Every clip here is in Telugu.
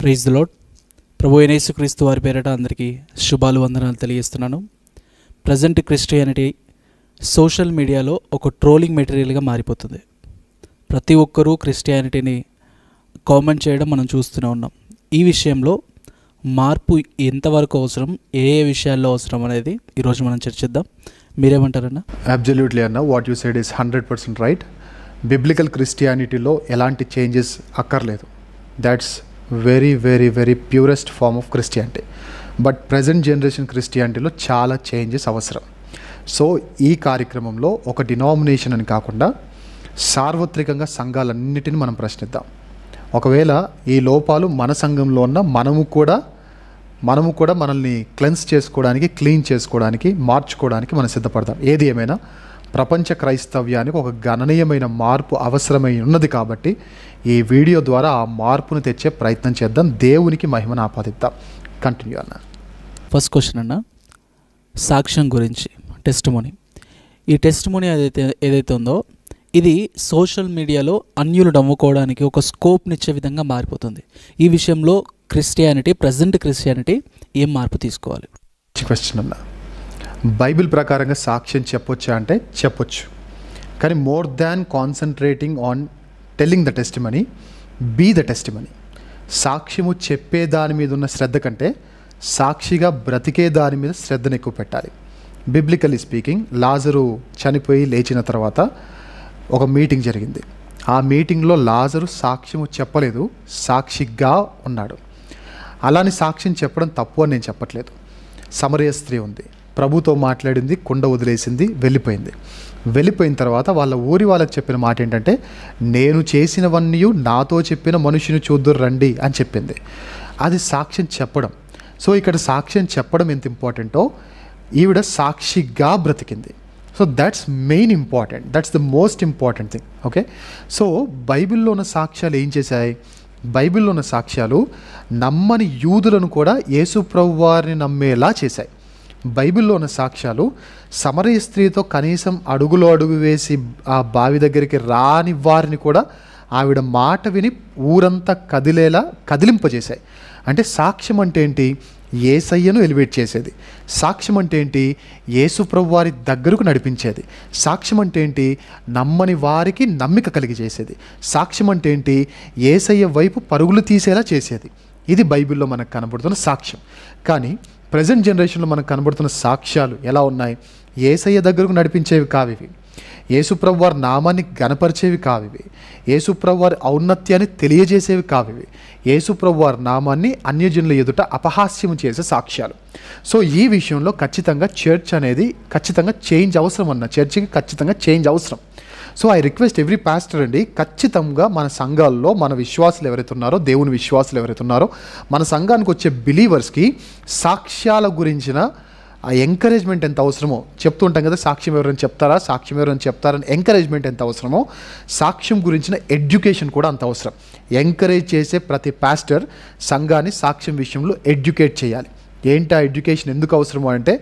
Praise the lord. ప్రభు అయిన యేసుక్రీస్తు వారి పేరిట అందరికీ శుభాలు వందనాలు తెలియజేస్తున్నాను. ప్రజెంట్ క్రిస్టియానిటీ సోషల్ మీడియాలో ఒక ట్రోలింగ్ మెటీరియల్గా మారిపోతుంది. ప్రతి ఒక్కరూ క్రిస్టియానిటీని కామెంట్ చేయడం మనం చూస్తూనే ఉన్నాం. ఈ విషయంలో మార్పు ఎంతవరకు అవసరం, ఏ ఏ విషయాల్లో అవసరం అనేది ఈరోజు మనం చర్చిద్దాం. మీరేమంటారన్నా? అబ్జల్యూట్లీ అన్న, what you said is 100% right. Biblical క్రిస్టియానిటీలో ఎలాంటి చేంజెస్ అక్కర్లేదు. That's very very very purest form of Christianity. But present generation క్రిస్టియానిటీలో చాలా చేంజెస్ అవసరం. సో ఈ కార్యక్రమంలో ఒక డినామినేషన్ అని కాకుండా సార్వత్రికంగా సంఘాలన్నిటిని మనం ప్రశ్నిద్దాం. ఒకవేళ ఈ లోపాలు మన సంఘంలో ఉన్న మనము కూడా మనల్ని క్లెన్స్ చేసుకోవడానికి, క్లీన్ చేసుకోవడానికి, మార్చుకోవడానికి మనం సిద్ధపడతాం. ఏది ఏమైనా ప్రపంచ క్రైస్తవ్యానికి ఒక గణనీయమైన మార్పు అవసరమై ఉన్నది. కాబట్టి ఈ వీడియో ద్వారా ఆ మార్పును తెచ్చే ప్రయత్నం చేద్దాం. దేవునికి మహిమను ఆపాదిద్దాం. కంటిన్యూ అన్న. ఫస్ట్ క్వశ్చన్ అన్న, సాక్ష్యం గురించి, టెస్టిమోనీ. ఈ టెస్టిమోనీ ఏదైతే ఉందో ఇది సోషల్ మీడియాలో అన్యులు నమ్ముకోవడానికి ఒక స్కోప్నిచ్చే విధంగా మారిపోతుంది. ఈ విషయంలో ప్రజెంట్ క్రిస్టియానిటీ ఏం మార్పు తీసుకోవాలి? క్వశ్చన్ అన్న. బైబిల్ ప్రకారంగా సాక్ష్యం చెప్పొచ్చా అంటే చెప్పొచ్చు. కానీ more than concentrating on telling the testimony, be the testimony. సాక్ష్యము చెప్పే దాని మీద ఉన్న శ్రద్ధ కంటే సాక్షిగా బ్రతికే దాని మీద శ్రద్ధను ఎక్కువ పెట్టాలి. బిబ్లికల్లీ స్పీకింగ్, లాజరు చనిపోయి లేచిన తర్వాత ఒక మీటింగ్ జరిగింది. ఆ మీటింగ్లో లాజరు సాక్ష్యము చెప్పలేదు, సాక్షిగా ఉన్నాడు. అలాని సాక్ష్యం చెప్పడం తప్పు అని నేను చెప్పట్లేదు. సమరయ స్త్రీ ఉంది, ప్రభుతో మాట్లాడింది, కుండ వదిలేసింది, వెళ్ళిపోయిన తర్వాత వాళ్ళ ఊరి వాళ్ళకి చెప్పిన మాట ఏంటంటే, నేను చేసినవన్నీ నాతో చెప్పిన మనుషుని చూద్దురు రండి అని చెప్పింది. అది సాక్ష్యం చెప్పడం. సో ఇక్కడ సాక్ష్యం చెప్పడం ఎంత ఇంపార్టెంటో ఈవిడ సాక్షిగా బ్రతికింది. So that's main important, that's the most important thing. Okay, so బైబిల్లో ఉన్న సాక్ష్యాలు ఏం చేశాయి? బైబిల్లో ఉన్న సాక్ష్యాలు నమ్మని యూదులను కూడా యేసు ప్రభువారిని నమ్మేలా చేశాయి. బైబిల్లో ఉన్న సాక్ష్యాలు సమరయ స్త్రీతో కనీసం అడుగులో అడుగు వేసి ఆ బావి దగ్గరికి రాని వారిని కూడా ఆవిడ మాట విని ఊరంతా కదిలింపజేశాయి. అంటే సాక్ష్యం అంటే ఏంటి? యేసయ్యను ఎలివేట్ చేసేది. సాక్ష్యం అంటే ఏంటి? యేసు ప్రభువారి దగ్గరకు నడిపించేది. సాక్ష్యం అంటే ఏంటి? నమ్మని వారికి నమ్మిక కలిగి చేసేది. సాక్ష్యం అంటే ఏంటి? యేసయ్య వైపు పరుగులు తీసేలా చేసేది. ఇది బైబిల్లో మనకు కనబడుతున్న సాక్ష్యం. కానీ ప్రజెంట్ జనరేషన్లో మనకు కనబడుతున్న సాక్ష్యాలు ఎలా ఉన్నాయి? యేసయ్య దగ్గరకు నడిపించేవి కావివి, యేసు ప్రభువారి నామాన్ని గణపరిచేవి కావివి, యేసు ప్రభువారి ఔన్నత్యాన్ని తెలియజేసేవి కావివి, యేసు ప్రభువారి నామాన్ని అన్యజనుల ఎదుట అపహాస్యం చేసే సాక్ష్యాలు. సో ఈ విషయంలో ఖచ్చితంగా చర్చ్ అనేది ఖచ్చితంగా చేంజ్ అవసరం అన్న. చర్చికి ఖచ్చితంగా చేంజ్ అవసరం. So I request every pastor అండి, ఖచ్చితంగా మన సంఘాల్లో మన విశ్వాసులు ఎవరైతే ఉన్నారో, దేవుని విశ్వాసులు ఎవరైతే ఉన్నారో, మన సంఘానికి వచ్చే బిలీవర్స్కి సాక్ష్యాల గురించిన ఆ ఎంకరేజ్మెంట్ ఎంత అవసరమో చెప్తూ ఉంటాం కదా. సాక్ష్యం ఎవరైనా చెప్తారని ఎంకరేజ్మెంట్ ఎంత అవసరమో, సాక్ష్యం గురించిన ఎడ్యుకేషన్ కూడా అంత అవసరం. ఎంకరేజ్ చేసే ప్రతి పాస్టర్ సంఘాన్ని సాక్ష్యం విషయంలో ఎడ్యుకేట్ చేయాలి. ఏంటి ఆ ఎడ్యుకేషన్ ఎందుకు అవసరమో అంటే,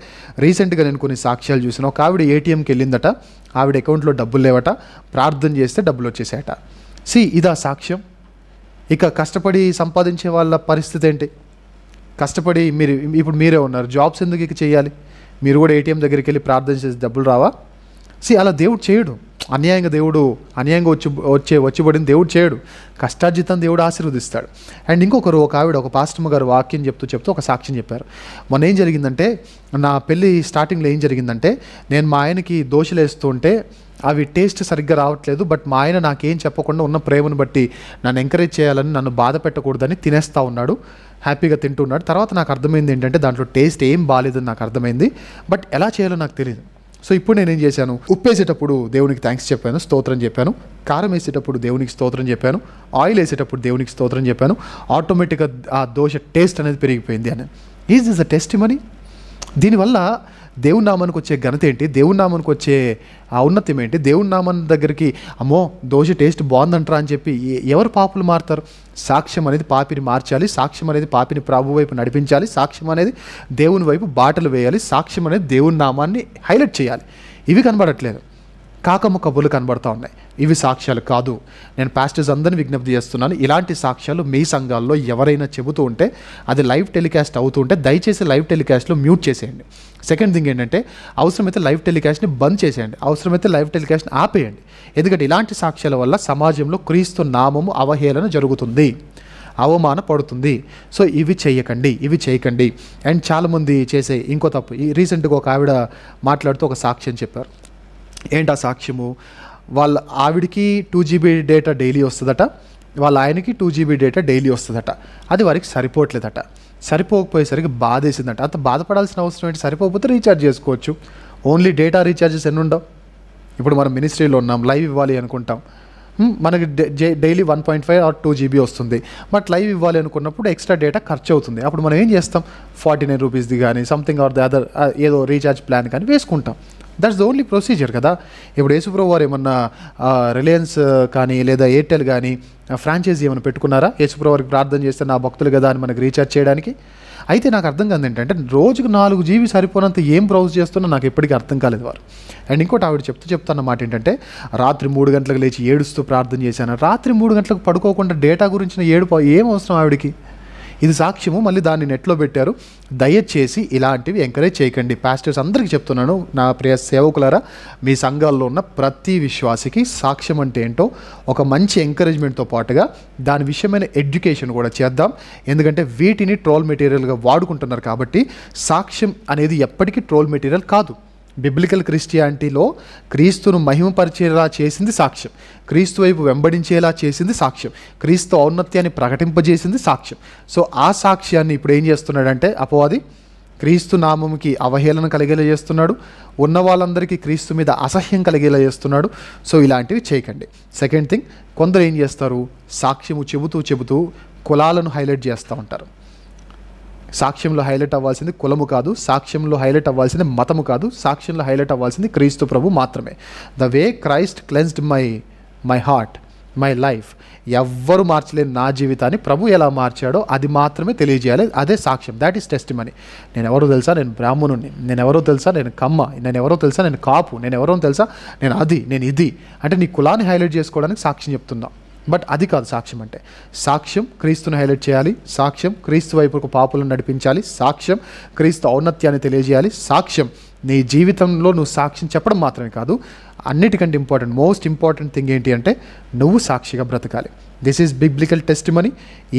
రీసెంట్గా నేను కొన్ని సాక్ష్యాలు చూసాను. ఒక ఆవిడ ఏటీఎంకి వెళ్ళిందట, ఆవిడ అకౌంట్లో డబ్బులు లేవట, ప్రార్థన చేస్తే డబ్బులు వచ్చేసాయట. ఇదా సాక్ష్యం? ఇక కష్టపడి సంపాదించే వాళ్ళ పరిస్థితి ఏంటి? కష్టపడి మీరే ఉన్నారు, జాబ్స్ ఎందుకు ఇక చేయాలి? మీరు కూడా ఏటీఎం దగ్గరికి వెళ్ళి ప్రార్థన చేసి డబ్బులు రావా? అలా దేవుడు చేయడు. అన్యాయంగా వచ్చిబడిన దేవుడు చేయడు. కష్టార్జితం దేవుడు ఆశీర్వదిస్తాడు. అండ్ ఒక ఆవిడ, ఒక పాస్టమ్మ గారు వాక్యం చెప్తూ ఒక సాక్ష్యం చెప్పారు. మొన్న ఏం జరిగిందంటే, నా పెళ్ళి స్టార్టింగ్లో ఏం జరిగిందంటే, నేను మా ఆయనకి దోశలు వేస్తూ ఉంటే అవి టేస్ట్ సరిగ్గా రావట్లేదు. బట్ మా ఆయన నాకేం చెప్పకుండా ఉన్న ప్రేమను బట్టి నన్ను ఎంకరేజ్ చేయాలని, నన్ను బాధ పెట్టకూడదని తినేస్తూ ఉన్నాడు, హ్యాపీగా తింటున్నాడు. తర్వాత నాకు అర్థమైంది ఏంటంటే, దాంట్లో టేస్ట్ ఏం బాగాలేదని నాకు అర్థమైంది. బట్ ఎలా చేయాలో నాకు తెలియదు. సో ఇప్పుడు నేనేం చేశాను? ఉప్పు వేసేటప్పుడు దేవునికి థ్యాంక్స్ చెప్పాను, స్తోత్రం చెప్పాను. కారం వేసేటప్పుడు దేవునికి స్తోత్రం చెప్పాను. ఆయిల్ వేసేటప్పుడు దేవునికి స్తోత్రం చెప్పాను. ఆటోమేటిక్గా ఆ దోశ టేస్ట్ అనేది పెరిగిపోయింది అని. Is this a testimony? దీనివల్ల దేవుని నామానికి వచ్చే ఘనత ఏంటి? దేవుని నామానికి వచ్చే ఔన్నత్యం ఏంటి? దేవుని నామాన్ని దగ్గరికి అమ్మో దోశ టేస్ట్ బాగుందంటారా అని చెప్పి ఎవరు పాపులు మారుతారు? సాక్ష్యం అనేది పాపిని మార్చాలి. సాక్ష్యం అనేది పాపిని ప్రభు వైపు నడిపించాలి. సాక్ష్యం అనేది దేవుని వైపు బాటలు వేయాలి. సాక్ష్యం అనేది దేవుని నామాన్ని హైలైట్ చేయాలి. ఇవి కనబడట్లేదు. కాకమ్మ కబుర్లు కనబడుతూ ఉన్నాయి. ఇవి సాక్ష్యాలు కాదు. నేను పాస్టర్స్ అందరిని విజ్ఞప్తి చేస్తున్నాను, ఇలాంటి సాక్ష్యాలు మీ సంఘాల్లో ఎవరైనా చెబుతూ ఉంటే, అది లైవ్ టెలికాస్ట్ అవుతూ ఉంటే దయచేసి లైవ్ టెలికాస్ట్లో మ్యూట్ చేసేయండి. సెకండ్ థింగ్ ఏంటంటే, అవసరమైతే లైవ్ టెలికాస్ట్ని బంద్ చేసేయండి, అవసరమైతే లైవ్ టెలికాస్ట్ని ఆపేయండి. ఎందుకంటే ఇలాంటి సాక్ష్యాల వల్ల సమాజంలో క్రీస్తు నామము అవహేళన జరుగుతుంది, అవమానపడుతుంది. సో ఇవి చేయకండి. అండ్ చాలామంది చేసే ఇంకో తప్పు, ఈ రీసెంట్గా ఒక ఆవిడ మాట్లాడుతూ ఒక సాక్ష్యం చెప్పారు. ఏంటి ఆ సాక్ష్యము? వాళ్ళ ఆవిడికి 2 GB డేటా డైలీ వస్తుందట, వాళ్ళ ఆయనకి 2 GB డేటా డైలీ వస్తుందట. అది వారికి సరిపోవట్లేదట. సరిపోకపోయేసరికి బాధేసిందట. అంత బాధపడాల్సిన అవసరం ఏంటి? సరిపోకపోతే రీఛార్జ్ చేసుకోవచ్చు. ఓన్లీ డేటా రీఛార్జెస్ ఎన్ని ఉండవు? ఇప్పుడు మనం మినిస్ట్రీలో ఉన్నాం, లైవ్ ఇవ్వాలి అనుకుంటాం, మనకి డైలీ 1.5 or 2 GB వస్తుంది. బట్ లైవ్ ఇవ్వాలి అనుకున్నప్పుడు ఎక్స్ట్రా డేటా ఖర్చు అవుతుంది. అప్పుడు మనం ఏం చేస్తాం? 49 రూపీస్ది కానీ సంథింగ్ ఆర్ ద అదర్ ఏదో రీఛార్జ్ ప్లాన్ కానీ వేసుకుంటాం. దట్స్ ద ఓన్లీ ప్రొసీజర్ కదా. ఇప్పుడు యేసుప్రభు వారు ఏమన్నా రిలయన్స్ కానీ లేదా ఎయిర్టెల్ కానీ ఫ్రాంచైజీ ఏమైనా పెట్టుకున్నారా? యేసుప్రభు వారికి ప్రార్థన చేస్తే నా భక్తులు కదా అని మనకి రీఛార్జ్ చేయడానికి? అయితే నాకు అర్థం కాదు ఏంటంటే, రోజుకు 4 GB సరిపోనంత ఏం బ్రౌజ్ చేస్తున్నా నాకు ఎప్పటికీ అర్థం కాలేదు వారు. అండ్ ఇంకోటి ఆవిడ చెప్తున్న మాట ఏంటంటే, రాత్రి 3 గంటలకు లేచి ఏడుస్తూ ప్రార్థన చేశాను. రాత్రి 3 గంటలకు పడుకోకుండా డేటా గురించిన ఏడుపు ఏం అవసరం ఆవిడికి? ఇది సాక్ష్యము, మళ్ళీ దాన్ని నెట్లో పెట్టారు. దయచేసి ఇలాంటివి ఎంకరేజ్ చేయకండి. పాస్టర్స్ అందరికీ చెప్తున్నాను, నా ప్రియ సేవకులారా, మీ సంఘాల్లో ఉన్న ప్రతి విశ్వాసికి సాక్ష్యం అంటే ఏంటో ఒక మంచి ఎంకరేజ్మెంట్తో పాటుగా దాని విషయమైన ఎడ్యుకేషన్ కూడా చేద్దాం. ఎందుకంటే వీటిని ట్రోల్ మెటీరియల్గా వాడుకుంటున్నారు కాబట్టి సాక్ష్యం అనేది ఎప్పటికీ ట్రోల్ మెటీరియల్ కాదు. బిబ్లికల్ క్రిస్టియానిటీలో క్రీస్తును మహిమపరిచేలా చేసింది సాక్ష్యం, క్రీస్తు వైపు వెంబడించేలా చేసింది సాక్ష్యం, క్రీస్తు ఔన్నత్యాన్ని ప్రకటింపజేసింది సాక్ష్యం. సో ఆ సాక్ష్యాన్ని ఇప్పుడు ఏం చేస్తున్నాడంటే అపవాది క్రీస్తు నామముకి అవహేళన కలిగేలా చేస్తున్నాడు, ఉన్న వాళ్ళందరికీ క్రీస్తు మీద అసహ్యం కలిగేలా చేస్తున్నాడు. సో ఇలాంటివి చేయకండి. సెకండ్ థింగ్, కొందరు ఏం చేస్తారు, సాక్ష్యము చెబుతూ కులాలను హైలైట్ చేస్తూ ఉంటారు. సాక్ష్యంలో హైలైట్ అవ్వాల్సింది కులము కాదు, సాక్ష్యంలో హైలైట్ అవ్వాల్సింది మతము కాదు, సాక్ష్యంలో హైలైట్ అవ్వాల్సింది క్రీస్తు ప్రభు మాత్రమే. The way Christ cleansed my heart, my life. ఎవ్వరు మార్చలేని నా జీవితాన్ని ప్రభు ఎలా మార్చాడో అది మాత్రమే తెలియజేయాలి. అదే సాక్ష్యం. That is testimony. నేను ఎవరో తెలుసా, నేను బ్రాహ్మణుని, నేను ఎవరో తెలుసా, నేను కమ్మ, నేను ఎవరో తెలుసా, నేను కాపు, నేను ఎవరో తెలుసా, నేను ఇది అంటే నీ కులాన్ని హైలైట్ చేసుకోవడానికి సాక్ష్యం చెప్తున్నా. బట్ అది కాదు సాక్ష్యం అంటే. సాక్ష్యం క్రీస్తుని హైలైట్ చేయాలి, సాక్ష్యం క్రీస్తు వైపుకు పాపులను నడిపించాలి, సాక్ష్యం క్రీస్తు ఔన్నత్యాన్ని తెలియజేయాలి, సాక్ష్యం నీ జీవితంలో నువ్వు సాక్ష్యం చెప్పడం మాత్రమే కాదు, అన్నిటికంటే మోస్ట్ ఇంపార్టెంట్ థింగ్ ఏంటి అంటే నువ్వు సాక్షిగా బ్రతకాలి. This is biblical testimony.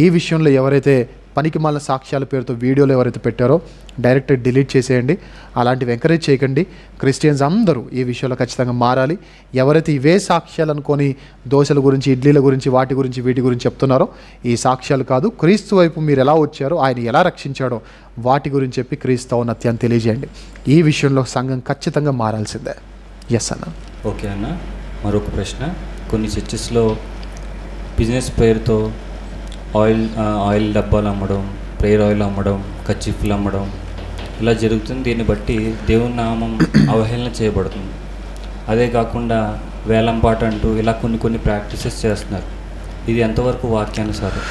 ఈ విషయంలో ఎవరైతే పనికిమాలిన సాక్ష్యాల పేరుతో వీడియోలు ఎవరైతే పెట్టారో డైరెక్ట్ డిలీట్ చేసేయండి. అలాంటివి ఎంకరేజ్ చేయకండి. క్రిస్టియన్స్ అందరూ ఈ విషయంలో ఖచ్చితంగా మారాలి. ఎవరైతే ఇవే సాక్ష్యాలు అనుకొని దోశల గురించి, ఇడ్లీల గురించి, వీటి గురించి చెప్తున్నారో, ఈ సాక్ష్యాలు కాదు, క్రీస్తు వైపు మీరు ఎలా వచ్చారో, ఆయన ఎలా రక్షించాడో వాటి గురించి చెప్పి క్రీస్తు ఔన్నత్యాన్ని తెలియజేయండి. ఈ విషయంలో సంఘం ఖచ్చితంగా మారాల్సిందే. ఎస్ అన్న. ఓకే అన్న. మరొక ప్రశ్న, కొన్ని చర్చెస్లో బిజినెస్ పేరుతో ఆయిల్ డబ్బాలు అమ్మడం, ప్రేయర్ ఆయిల్ అమ్మడం, కర్చీఫ్లు అమ్మడం ఇలా జరుగుతుంది. దీన్ని బట్టి దేవుని నామం అవహేళన చేయబడుతుంది. అదే కాకుండా వేలంపాట అంటూ ఇలా కొన్ని ప్రాక్టీసెస్ చేస్తున్నారు. ఇది ఎంతవరకు వాక్యానుసారం?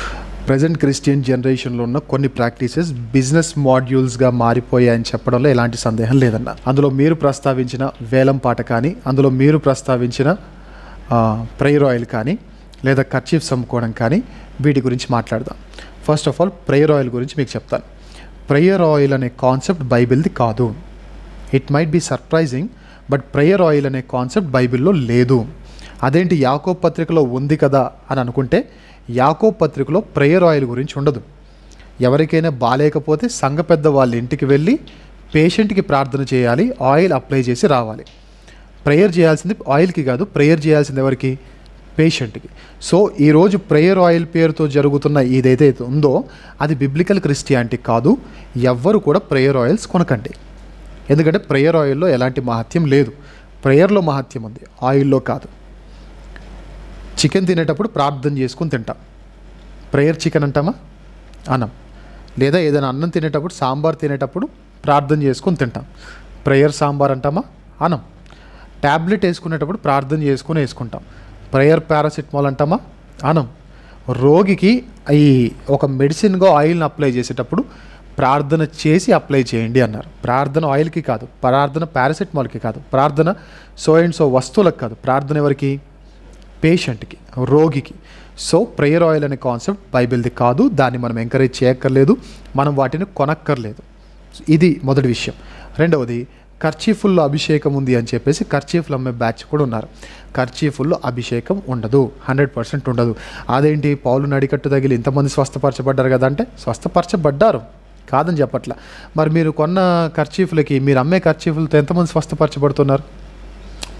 ప్రజెంట్ క్రిస్టియన్ జనరేషన్లో ఉన్న కొన్ని ప్రాక్టీసెస్ బిజినెస్ మాడ్యూల్స్గా మారిపోయాయని చెప్పడంలో ఎలాంటి సందేహం లేదన్న. అందులో మీరు ప్రస్తావించిన వేలం పాట కానీ, అందులో మీరు ప్రస్తావించిన ప్రేయర్ ఆయిల్ కానీ, లేదా కర్చీఫ్స్ అమ్ముకోవడం కానీ, వీటి గురించి మాట్లాడదాం. First of all prayer oil గురించి మీకు చెప్తాను. ప్రేయర్ ఆయిల్ అనే కాన్సెప్ట్ బైబిల్ది కాదు. It might be surprising, but prayer oil అనే కాన్సెప్ట్ బైబిల్లో లేదు. అదేంటి యాకోబు పత్రికలో ఉంది కదా అని అనుకుంటే, యాకోబు పత్రికలో ప్రేయర్ ఆయిల్ గురించి ఉండదు. ఎవరికైనా బాలేకపోతే సంఘ పెద్ద వాళ్ళ ఇంటికి వెళ్ళి పేషెంట్కి ప్రార్థన చేయాలి, ఆయిల్ అప్లై చేసి రావాలి. ప్రేయర్ చేయాల్సింది ఆయిల్కి కాదు, ప్రేయర్ చేయాల్సింది ఎవరికి? పేషెంట్కి. సో ఈరోజు ప్రేయర్ ఆయిల్ పేరుతో జరుగుతున్న ఏదైతే ఉందో అది బిబ్లికల్ క్రిస్టియానిటీ కాదు. ఎవ్వరు కూడా ప్రేయర్ ఆయిల్స్ కొనకండి. ఎందుకంటే ప్రేయర్ ఆయిల్లో ఎలాంటి మహత్యం లేదు. ప్రేయర్లో మహత్యం ఉంది, ఆయిల్లో కాదు. చికెన్ తినేటప్పుడు ప్రార్థన చేసుకుని తింటాం. ప్రేయర్ చికెన్ అంటామా? అనం. లేదా ఏదైనా అన్నం తినేటప్పుడు, సాంబార్ తినేటప్పుడు ప్రార్థన చేసుకుని తింటాం. ప్రేయర్ సాంబార్ అంటామా? అనం. ట్యాబ్లెట్ వేసుకునేటప్పుడు ప్రార్థన చేసుకుని వేసుకుంటాం. ప్రేయర్ పారాసిటమాల్ అంటామా? అనం. రోగికి ఈ ఒక మెడిసిన్గా ఆయిల్ని అప్లై చేసేటప్పుడు ప్రార్థన చేసి అప్లై చేయండి అన్నారు. ప్రార్థన ఆయిల్కి కాదు, ప్రార్థన పారాసిటమాల్కి కాదు, ప్రార్థన సో అండ్ సో వస్తువులకు కాదు. ప్రార్థన ఎవరికి? పేషెంట్కి, రోగికి. సో ప్రేయర్ ఆయిల్ అనే కాన్సెప్ట్ బైబిల్ది కాదు. దాన్ని మనం ఎంకరేజ్ చేయక్కర్లేదు, మనం వాటిని కొనక్కర్లేదు. ఇది మొదటి విషయం. రెండవది, కర్చీఫుల్లో అభిషేకం ఉంది అని చెప్పేసి కర్చీఫులు అమ్మే బ్యాచ్ కూడా ఉన్నారు. కర్చీఫుల్లో అభిషేకం ఉండదు, 100% ఉండదు. అదేంటి, పౌలు నడికట్టు తగిలి ఇంతమంది స్వస్థపరచబడ్డారు కదా అంటే, స్వస్థపరచబడ్డారు కాదని చెప్పట్ల. మరి మీరు కొన్న కర్చీఫులకి, మీరు అమ్మే కర్చీఫులతో ఎంతమంది స్వస్థపరచబడుతున్నారు?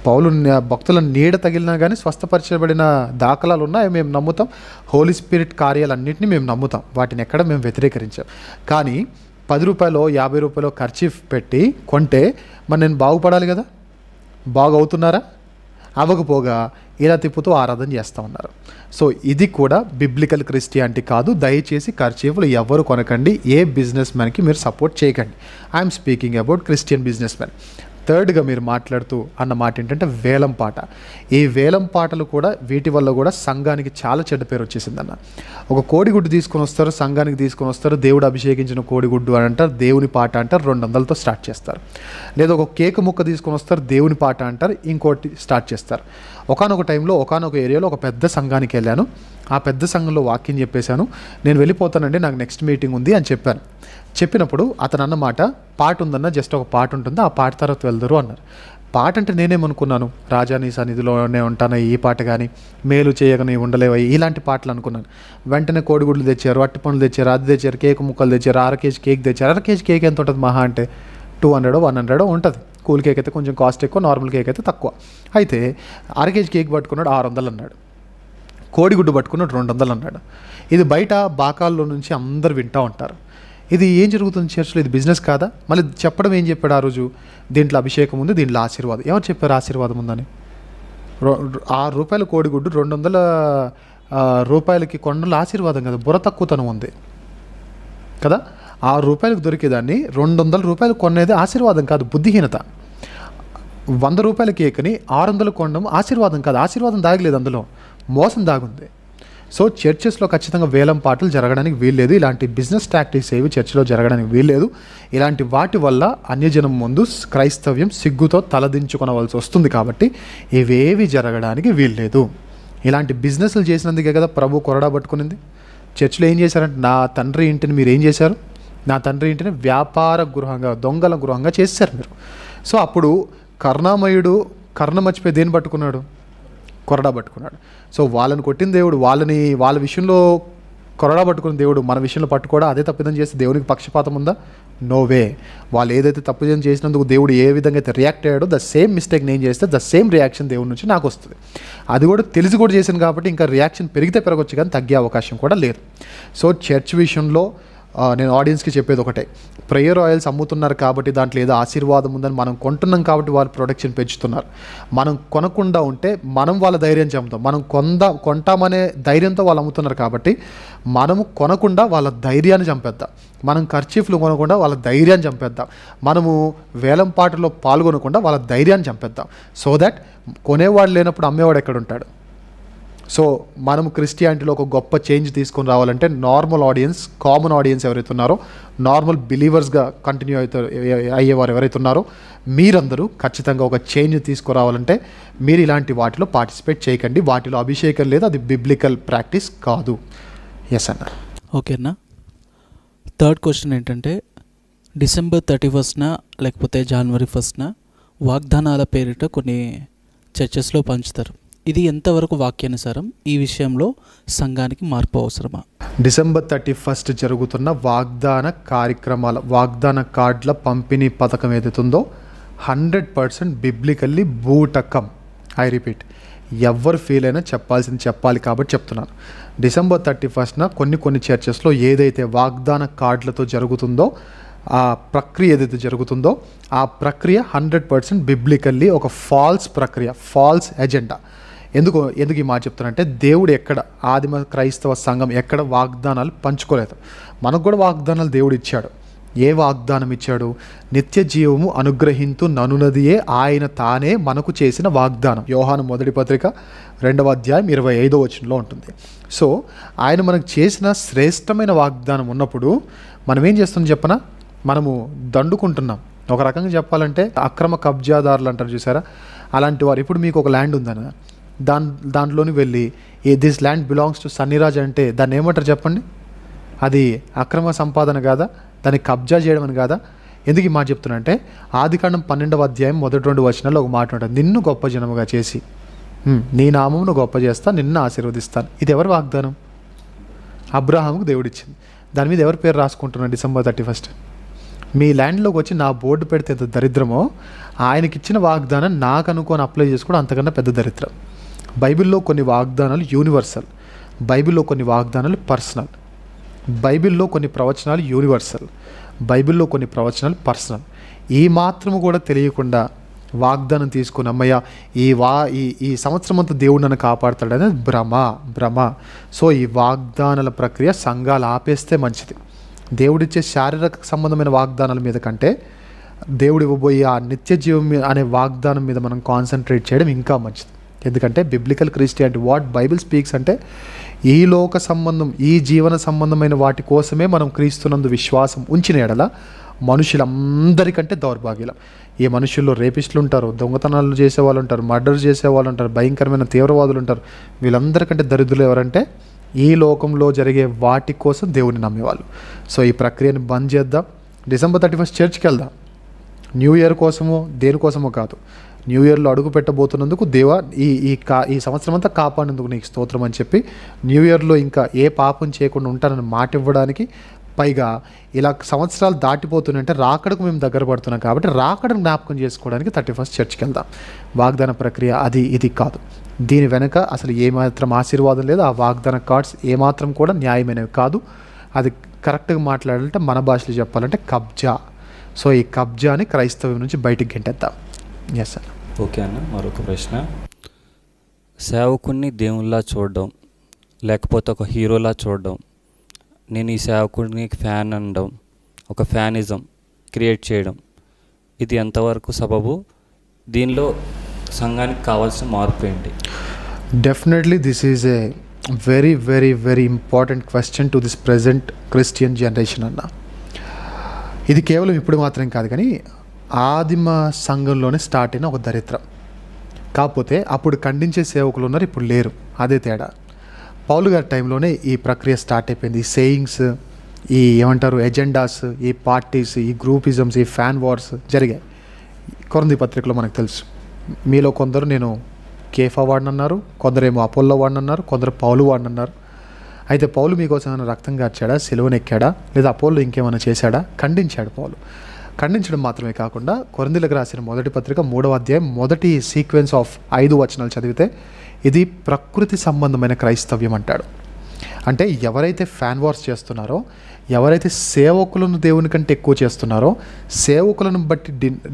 పౌలు భక్తుల నీడ తగిలినా కానీ స్వస్థపరచబడిన దాఖలాలు ఉన్నాయి, మేము నమ్ముతాం. హోలీ స్పిరిట్ కార్యాలన్నింటినీ మేము నమ్ముతాం, వాటిని ఎక్కడ మేము వ్యతిరేకరించాం. కానీ 10 రూపాయలు 50 రూపాయలు ఖర్చీఫ్ పెట్టి కొంటే మరి నేను బాగుపడాలి కదా. బాగవుతున్నారా? అవ్వకపోగా ఇలా తిప్పుతూ ఆరాధన చేస్తూ ఉన్నారు. సో ఇది కూడా బిబ్లికల్ క్రిస్టియానిటీ కాదు. దయచేసి ఖర్చీఫ్లు ఎవరు కొనకండి, ఏ బిజినెస్ మ్యాన్కి మీరు సపోర్ట్ చేయకండి. I'm speaking about Christian businessman. థర్డ్గా మీరు మాట్లాడుతూ అన్న మాట ఏంటంటే వేలం పాట. ఈ వేలం పాటలు కూడా, వీటి వల్ల కూడా సంఘానికి చాలా చెడ్డ పేరు వచ్చేసిందన్న. ఒక కోడిగుడ్డు తీసుకొని వస్తారు, సంఘానికి తీసుకొని వస్తారు, దేవుడు అభిషేకించిన కోడిగుడ్డు అని అంటారు, దేవుని పాట అంటారు, 200తో స్టార్ట్ చేస్తారు. లేదా ఒక కేక్ ముక్క తీసుకొని వస్తారు, దేవుని పాట అంటారు, ఇంకోటి స్టార్ట్ చేస్తారు. ఒకానొక టైంలో ఒకానొక ఏరియాలో ఒక పెద్ద సంఘానికి వెళ్ళాను. ఆ పెద్ద సంఘంలో వాక్యం చెప్పేశాను. నేను వెళ్ళిపోతానండి, నాకు నెక్స్ట్ మీటింగ్ ఉంది అని చెప్పాను. చెప్పినప్పుడు అతను అన్నమాట, పాట ఉందన్న, జస్ట్ ఒక పాట ఉంటుంది, ఆ పాట తర్వాత వెళ్దరు అన్నారు. పాట అంటే నేనేమనుకున్నాను, రాజా నీ సన్నిధిలోనే ఉంటాను ఈ పాట, కానీ మేలు చేయగని ఉండలేవు ఇలాంటి పాటలు అనుకున్నాను. వెంటనే కోడిగుడ్లు తెచ్చారు, అట్టి పండ్లు తెచ్చారు, అది తెచ్చారు, కేక్ ముక్కలు తెచ్చారు, 1/2 కేజీ కేక్ తెచ్చారు. 1/2 కేజీ కేక్ ఎంత ఉంటుంది? మహా అంటే 200 100 ఉంటుంది. కూల్ కేక్ అయితే కొంచెం కాస్ట్ ఎక్కువ, నార్మల్ కేక్ అయితే తక్కువ. అయితే 1/2 కేజీ కేక్ పట్టుకున్నాడు 600 అన్నాడు, కోడిగుడ్డు పట్టుకున్నాడు 200 అన్నాడు. ఇది బయట బాకాల్లో నుంచి అందరు వింటూ ఉంటారు. ఇది ఏం జరుగుతుంది చర్చ్లో? ఇది బిజినెస్ కాదా? మళ్ళీ చెప్పడం ఏం చెప్పాడు ఆ రోజు? దీంట్లో అభిషేకం ఉంది, దీంట్లో ఆశీర్వాదం. ఎవరు చెప్పారు ఆశీర్వాదం ఉందని? 6 రూపాయల కోడిగుడ్డు 200 రూపాయలకి కొండలో ఆశీర్వాదం కదా, బుర్ర తక్కువతనం ఉంది కదా. 6 రూపాయలకు దొరికేదాన్ని 200 రూపాయలు కొనేది ఆశీర్వాదం కాదు, బుద్ధిహీనత. 100 రూపాయల కేక్ని 600 కొనడం ఆశీర్వాదం కాదు, ఆశీర్వాదం దాగలేదు, అందులో మోసం దాగుంది. సో చర్చెస్లో ఖచ్చితంగా వేలం పాటలు జరగడానికి వీల్లేదు. ఇలాంటి బిజినెస్ టాక్టిక్స్ ఏవి చర్చిలో జరగడానికి వీల్లేదు. ఇలాంటి వాటి వల్ల అన్యజనం ముందు క్రైస్తవ్యం సిగ్గుతో తలదించుకొనవలసి వస్తుంది. కాబట్టి ఇవేవి జరగడానికి వీల్లేదు. ఇలాంటి బిజినెస్లు చేసినందుకే కదా ప్రభు కొరడా పట్టుకునింది. చర్చిలో ఏం చేశారంటే, నా తండ్రి ఇంటిని మీరు ఏం చేశారు? నా తండ్రి ఇంటిని వ్యాపార గృహంగా, దొంగల గృహంగా చేశారు మీరు. సో అప్పుడు కరుణామయుడు కర్ణ మర్చిపోయి దేన్ని పట్టుకున్నాడు? కొరడా పట్టుకున్నాడు. సో వాళ్ళని కొట్టిన దేవుడు, వాళ్ళ విషయంలో కొరడా పట్టుకున్న దేవుడు మన విషయంలో పట్టుకోవడా? అదే తప్పిదం చేస్తే దేవునికి పక్షపాతం ఉందా? No way. వాళ్ళు ఏదైతే తప్పిదం చేసినందుకు దేవుడు ఏ విధంగా అయితే రియాక్ట్ అయ్యాడో, ద సేమ్ మిస్టేక్ నేను చేస్తే ద సేమ్ రియాక్షన్ దేవుడి నుంచి నాకు వస్తుంది. అది కూడా తెలిసి కూడా చేశాను కాబట్టి ఇంకా రియాక్షన్ పెరిగితే పెరగవచ్చు కానీ తగ్గే అవకాశం కూడా లేదు. సో చర్చ్ విషయంలో నేను ఆడియన్స్కి చెప్పేది ఒకటే, ప్రేయర్ ఆయిల్స్ అమ్ముతున్నారు కాబట్టి దాంట్లో ఏదో ఆశీర్వాదం ఉందని మనం కొంటున్నాం కాబట్టి వాళ్ళు ప్రొడక్షన్ పెంచుతున్నారు. మనం కొనకుండా ఉంటే మనం వాళ్ళ ధైర్యం చంపుతాం. మనం కొంటామనే ధైర్యంతో వాళ్ళు అమ్ముతున్నారు కాబట్టి మనము కొనకుండా వాళ్ళ ధైర్యాన్ని చంపేద్దాం. మనం ఖర్చీఫ్లు కొనకుండా వాళ్ళ ధైర్యాన్ని చంపేద్దాం. మనము వేలం పాటలో పాల్గొనకుండా వాళ్ళ ధైర్యాన్ని చంపేద్దాం. సో దట్ కొనేవాడు లేనప్పుడు అమ్మేవాడు ఎక్కడ ఉంటాడు? సో మనం క్రిస్టియానిటీలో ఒక గొప్ప చేంజ్ తీసుకొని రావాలంటే నార్మల్ ఆడియన్స్, కామన్ ఆడియన్స్ ఎవరైతే ఉన్నారో, నార్మల్ బిలీవర్స్గా కంటిన్యూ అయ్యేవారు ఎవరైతే ఉన్నారో, మీరందరూ ఖచ్చితంగా ఒక చేంజ్ తీసుకురావాలంటే మీరు ఇలాంటి వాటిలో పార్టిసిపేట్ చేయకండి. వాటిలో అభిషేకం లేదు, అది బిబ్లికల్ ప్రాక్టీస్ కాదు. ఎస్ అన్న. ఓకే అన్న. థర్డ్ క్వశ్చన్ ఏంటంటే, December 31న లేకపోతే January 1న వాగ్దానాల పేరిట కొన్ని చర్చెస్లో పంచుతారు. ఇది ఎంతవరకు వాక్యానుసారం? ఈ విషయంలో సంఘానికి మార్పు అవసరమా? December 31 జరుగుతున్న వాగ్దాన కార్యక్రమాల, వాగ్దాన కార్డుల పంపిణీ పథకం ఏదైతుందో 100% బిబ్లికల్లీ బూటకం. ఐ రిపీట్, ఎవరు ఫీల్ అయినా చెప్పాల్సింది చెప్పాలి కాబట్టి చెప్తున్నాను. December 31న కొన్ని చర్చెస్లో ఏదైతే వాగ్దాన కార్డులతో జరుగుతుందో, ఆ ప్రక్రియ ఏదైతే జరుగుతుందో ఆ ప్రక్రియ 100% బిబ్లికల్లీ ఒక ఫాల్స్ ప్రక్రియ, ఫాల్స్ ఎజెండా. ఎందుకు ఈ మాట చెప్తానంటే, దేవుడు ఎక్కడ, ఆదిమ క్రైస్తవ సంఘం ఎక్కడ వాగ్దానాలు పంచుకోలేదు. మనకు కూడా వాగ్దానాలు దేవుడు ఇచ్చాడు. ఏ వాగ్దానం ఇచ్చాడు? నిత్య జీవము అనుగ్రహింతు ననునదియే ఆయన తానే మనకు చేసిన వాగ్దానం. యోహాను మొదటి పత్రిక 2వ అధ్యాయం 25వ వచనంలో ఉంటుంది. సో ఆయన మనకు చేసిన శ్రేష్టమైన వాగ్దానం ఉన్నప్పుడు మనం ఏం చేస్తున్నాం చెప్పనా? మనము దండుకుంటున్నాం. ఒక రకంగా చెప్పాలంటే అక్రమ కబ్జాదారులు అంటారు చూసారా, అలాంటి వారు ఇప్పుడు మీకు ఒక ల్యాండ్ ఉందన్న, దాంట్లోని వెళ్ళి దిస్ ల్యాండ్ బిలాంగ్స్ టు సన్నిరాజ్ అంటే దాన్ని ఏమంటారు చెప్పండి? అది అక్రమ సంపాదన కాదా? దాన్ని కబ్జా చేయడం అని కాదా? ఎందుకు ఈ మాట చెప్తున్నా అంటే ఆదికాండం 12వ అధ్యాయం మొదటి 2 వచనాల్లో ఒక మాట ఉంటుంది, నిన్ను గొప్ప జనముగా చేసి నీ నామమును గొప్ప చేస్తా, నిన్ను ఆశీర్వదిస్తాను. ఇది ఎవరి వాగ్దానం? అబ్రహాముకు దేవుడిచ్చింది. దాని మీద ఎవరి పేరు రాసుకుంటున్నాడు? December 31st. మీ ల్యాండ్లోకి వచ్చి నా బోర్డు పెడితే ఎంత దరిద్రమో, ఆయనకిచ్చిన వాగ్దానం నాకు అనుకోని అప్లై చేసుకోవడం అంతకన్నా పెద్ద దరిద్రం. బైబిల్లో కొన్ని వాగ్దానాలు యూనివర్సల్, బైబిల్లో కొన్ని వాగ్దానాలు పర్సనల్, బైబిల్లో కొన్ని ప్రవచనాలు యూనివర్సల్, బైబిల్లో కొన్ని ప్రవచనాలు పర్సనల్. ఈ మాత్రము కూడా తెలియకుండా వాగ్దానం తీసుకుని అమ్మయ్య ఈ సంవత్సరం అంతా దేవుడు నన్ను కాపాడుతాడనేది భ్రమ. సో ఈ వాగ్దానాల ప్రక్రియ సంఘాలు ఆపేస్తే మంచిది. దేవుడిచ్చే శారీరక సంబంధమైన వాగ్దానాల మీద కంటే దేవుడు ఇవ్వబోయే ఆ నిత్య జీవం అనే వాగ్దానం మీద మనం కాన్సన్ట్రేట్ చేయడం ఇంకా మంచిది. ఎందుకంటే biblical Christianity what Bible speaks అంటే ఈ లోక సంబంధం, ఈ జీవన సంబంధమైన వాటి కోసమే మనం క్రీస్తునందు విశ్వాసం ఉంచిన ఎడల మనుషులందరికంటే దౌర్భాగ్యులం. ఈ మనుషుల్లో రేపిస్టులు ఉంటారు, దొంగతనాలు చేసేవాళ్ళు ఉంటారు, మర్డర్ చేసేవాళ్ళు ఉంటారు, భయంకరమైన తీవ్రవాదులు ఉంటారు. వీళ్ళందరికంటే దరిద్రులు ఎవరంటే ఈ లోకంలో జరిగే వాటి కోసం దేవుని నమ్మేవాళ్ళు. సో ఈ ప్రక్రియను బంద్ చేద్దాం. December 31st చర్చ్కి వెళ్దాం. న్యూ ఇయర్ కోసమో దేనికోసమో కాదు, న్యూ ఇయర్లో అడుగు పెట్టబోతున్నందుకు దేవా ఈ సంవత్సరం అంతా కాపాడినందుకు నీకు స్తోత్రం అని చెప్పి న్యూ ఇయర్లో ఇంకా ఏ పాపం చేయకుండా ఉంటానని మాట ఇవ్వడానికి, పైగా ఇలా సంవత్సరాలు దాటిపోతున్నాయంటే రాకడకు మేము దగ్గర పడుతున్నాం కాబట్టి రాకడను జ్ఞాపకం చేసుకోవడానికి 31st చర్చ్కి వెళ్దాం. వాగ్దాన ప్రక్రియ అది ఇది కాదు. దీని వెనక అసలు ఏమాత్రం ఆశీర్వాదం లేదు. ఆ వాగ్దాన కార్డ్స్ ఏమాత్రం కూడా న్యాయమైనవి కాదు. అది కరెక్ట్గా మాట్లాడాలంటే మన భాషలో చెప్పాలంటే కబ్జా. సో ఈ కబ్జాని క్రైస్తవం నుంచి బయటికి గెంటేద్దాం. Yes sir. ఓకే అన్న, మరొక ప్రశ్న. సేవకుడిని దేవుళ్ళలా చూడడం, లేకపోతే ఒక హీరోలా చూడడం, నేను ఈ సేవకుడిని ఫ్యాన్ అనడం, ఒక ఫ్యానిజం క్రియేట్ చేయడం, ఇది ఎంతవరకు సబబు? దీనిలో సంఘానికి కావాల్సిన మార్పు ఏంటి? Definitely this is a very very very important question to this present Christian generation అన్న. ఇది కేవలం ఇప్పుడు మాత్రం కాదు, కానీ ఆదిమ సంఘంలోనే స్టార్ట్ అయిన ఒక దరిద్రం. కాకపోతే అప్పుడు ఖండించే సేవకులు ఉన్నారు, ఇప్పుడు లేరు. అదే తేడా. పౌలు గారి టైంలోనే ఈ ప్రక్రియ స్టార్ట్ అయిపోయింది. ఈ సేయింగ్స్, ఈ ఏమంటారు ఎజెండాస్, ఈ పార్టీస్, ఈ గ్రూపిజమ్స్, ఈ ఫ్యాన్ వార్స్ జరిగాయి. కొరింథీ పత్రికలో మనకు తెలుసు. మీలో కొందరు నేను కేఫా వాడినన్నారు, కొందరేమో అపోల్లో వాడినన్నారు, కొందరు పౌలు వాడినన్నారు. అయితే పౌలు మీకోసం ఏమైనా రక్తం కార్చాడా, సిలువనెక్కాడా, లేదా అపోల్లో ఇంకేమైనా చేశాడా? ఖండించాడు పౌలు. ఖండించడం మాత్రమే కాకుండా కొరింథీలకు రాసిన మొదటి పత్రిక 3వ అధ్యాయం మొదటి సీక్వెన్స్ ఆఫ్ 5 వచనాలు చదివితే ఇది ప్రకృతి సంబంధమైన క్రైస్తవ్యం అంటాడు. అంటే ఎవరైతే ఫ్యాన్ వార్స్ చేస్తున్నారో, ఎవరైతే సేవకులను దేవుని కంటే ఎక్కువ చేస్తున్నారో, సేవకులను బట్టి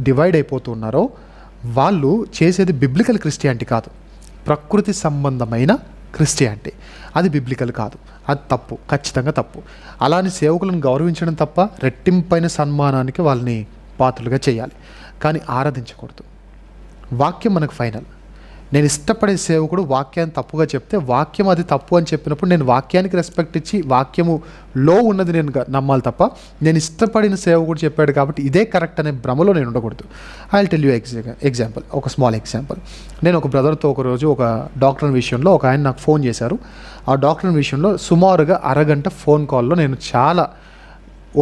డివైడ్ అయిపోతున్నారో, వాళ్ళు చేసేది బిబ్లికల్ క్రిస్టియానిటీ కాదు, ప్రకృతి సంబంధమైన క్రిస్టియానిటీ. అది బిబ్లికల్ కాదు, అది తప్పు, ఖచ్చితంగా తప్పు. అలాని సేవకులను గౌరవించడం తప్ప రెట్టింపైన సన్మానానికి వాళ్ళని పాత్రలుగా చేయాలి, కానీ ఆరాధించకూడదు. వాక్యం మనకు ఫైనల్. నేను ఇష్టపడే సేవకుడు వాక్యాన్ని తప్పుగా చెప్తే, వాక్యం అది తప్పు అని చెప్పినప్పుడు నేను వాక్యానికి రెస్పెక్ట్ ఇచ్చి వాక్యములో ఉన్నది నేను నమ్మాలి తప్ప, నేను ఇష్టపడిన సేవకుడు చెప్పాడు కాబట్టి ఇదే కరెక్ట్ అనే భ్రమలో నేను ఉండకూడదు. I will tell you example, ఒక స్మాల్ ఎగ్జాంపుల్. నేను ఒక బ్రదర్తో ఒకరోజు ఒక డాక్టర్ విషయంలో ఒక ఆయన నాకు ఫోన్ చేశారు. ఆ డాక్టర్ విషయంలో సుమారుగా అరగంట ఫోన్ కాల్లో నేను చాలా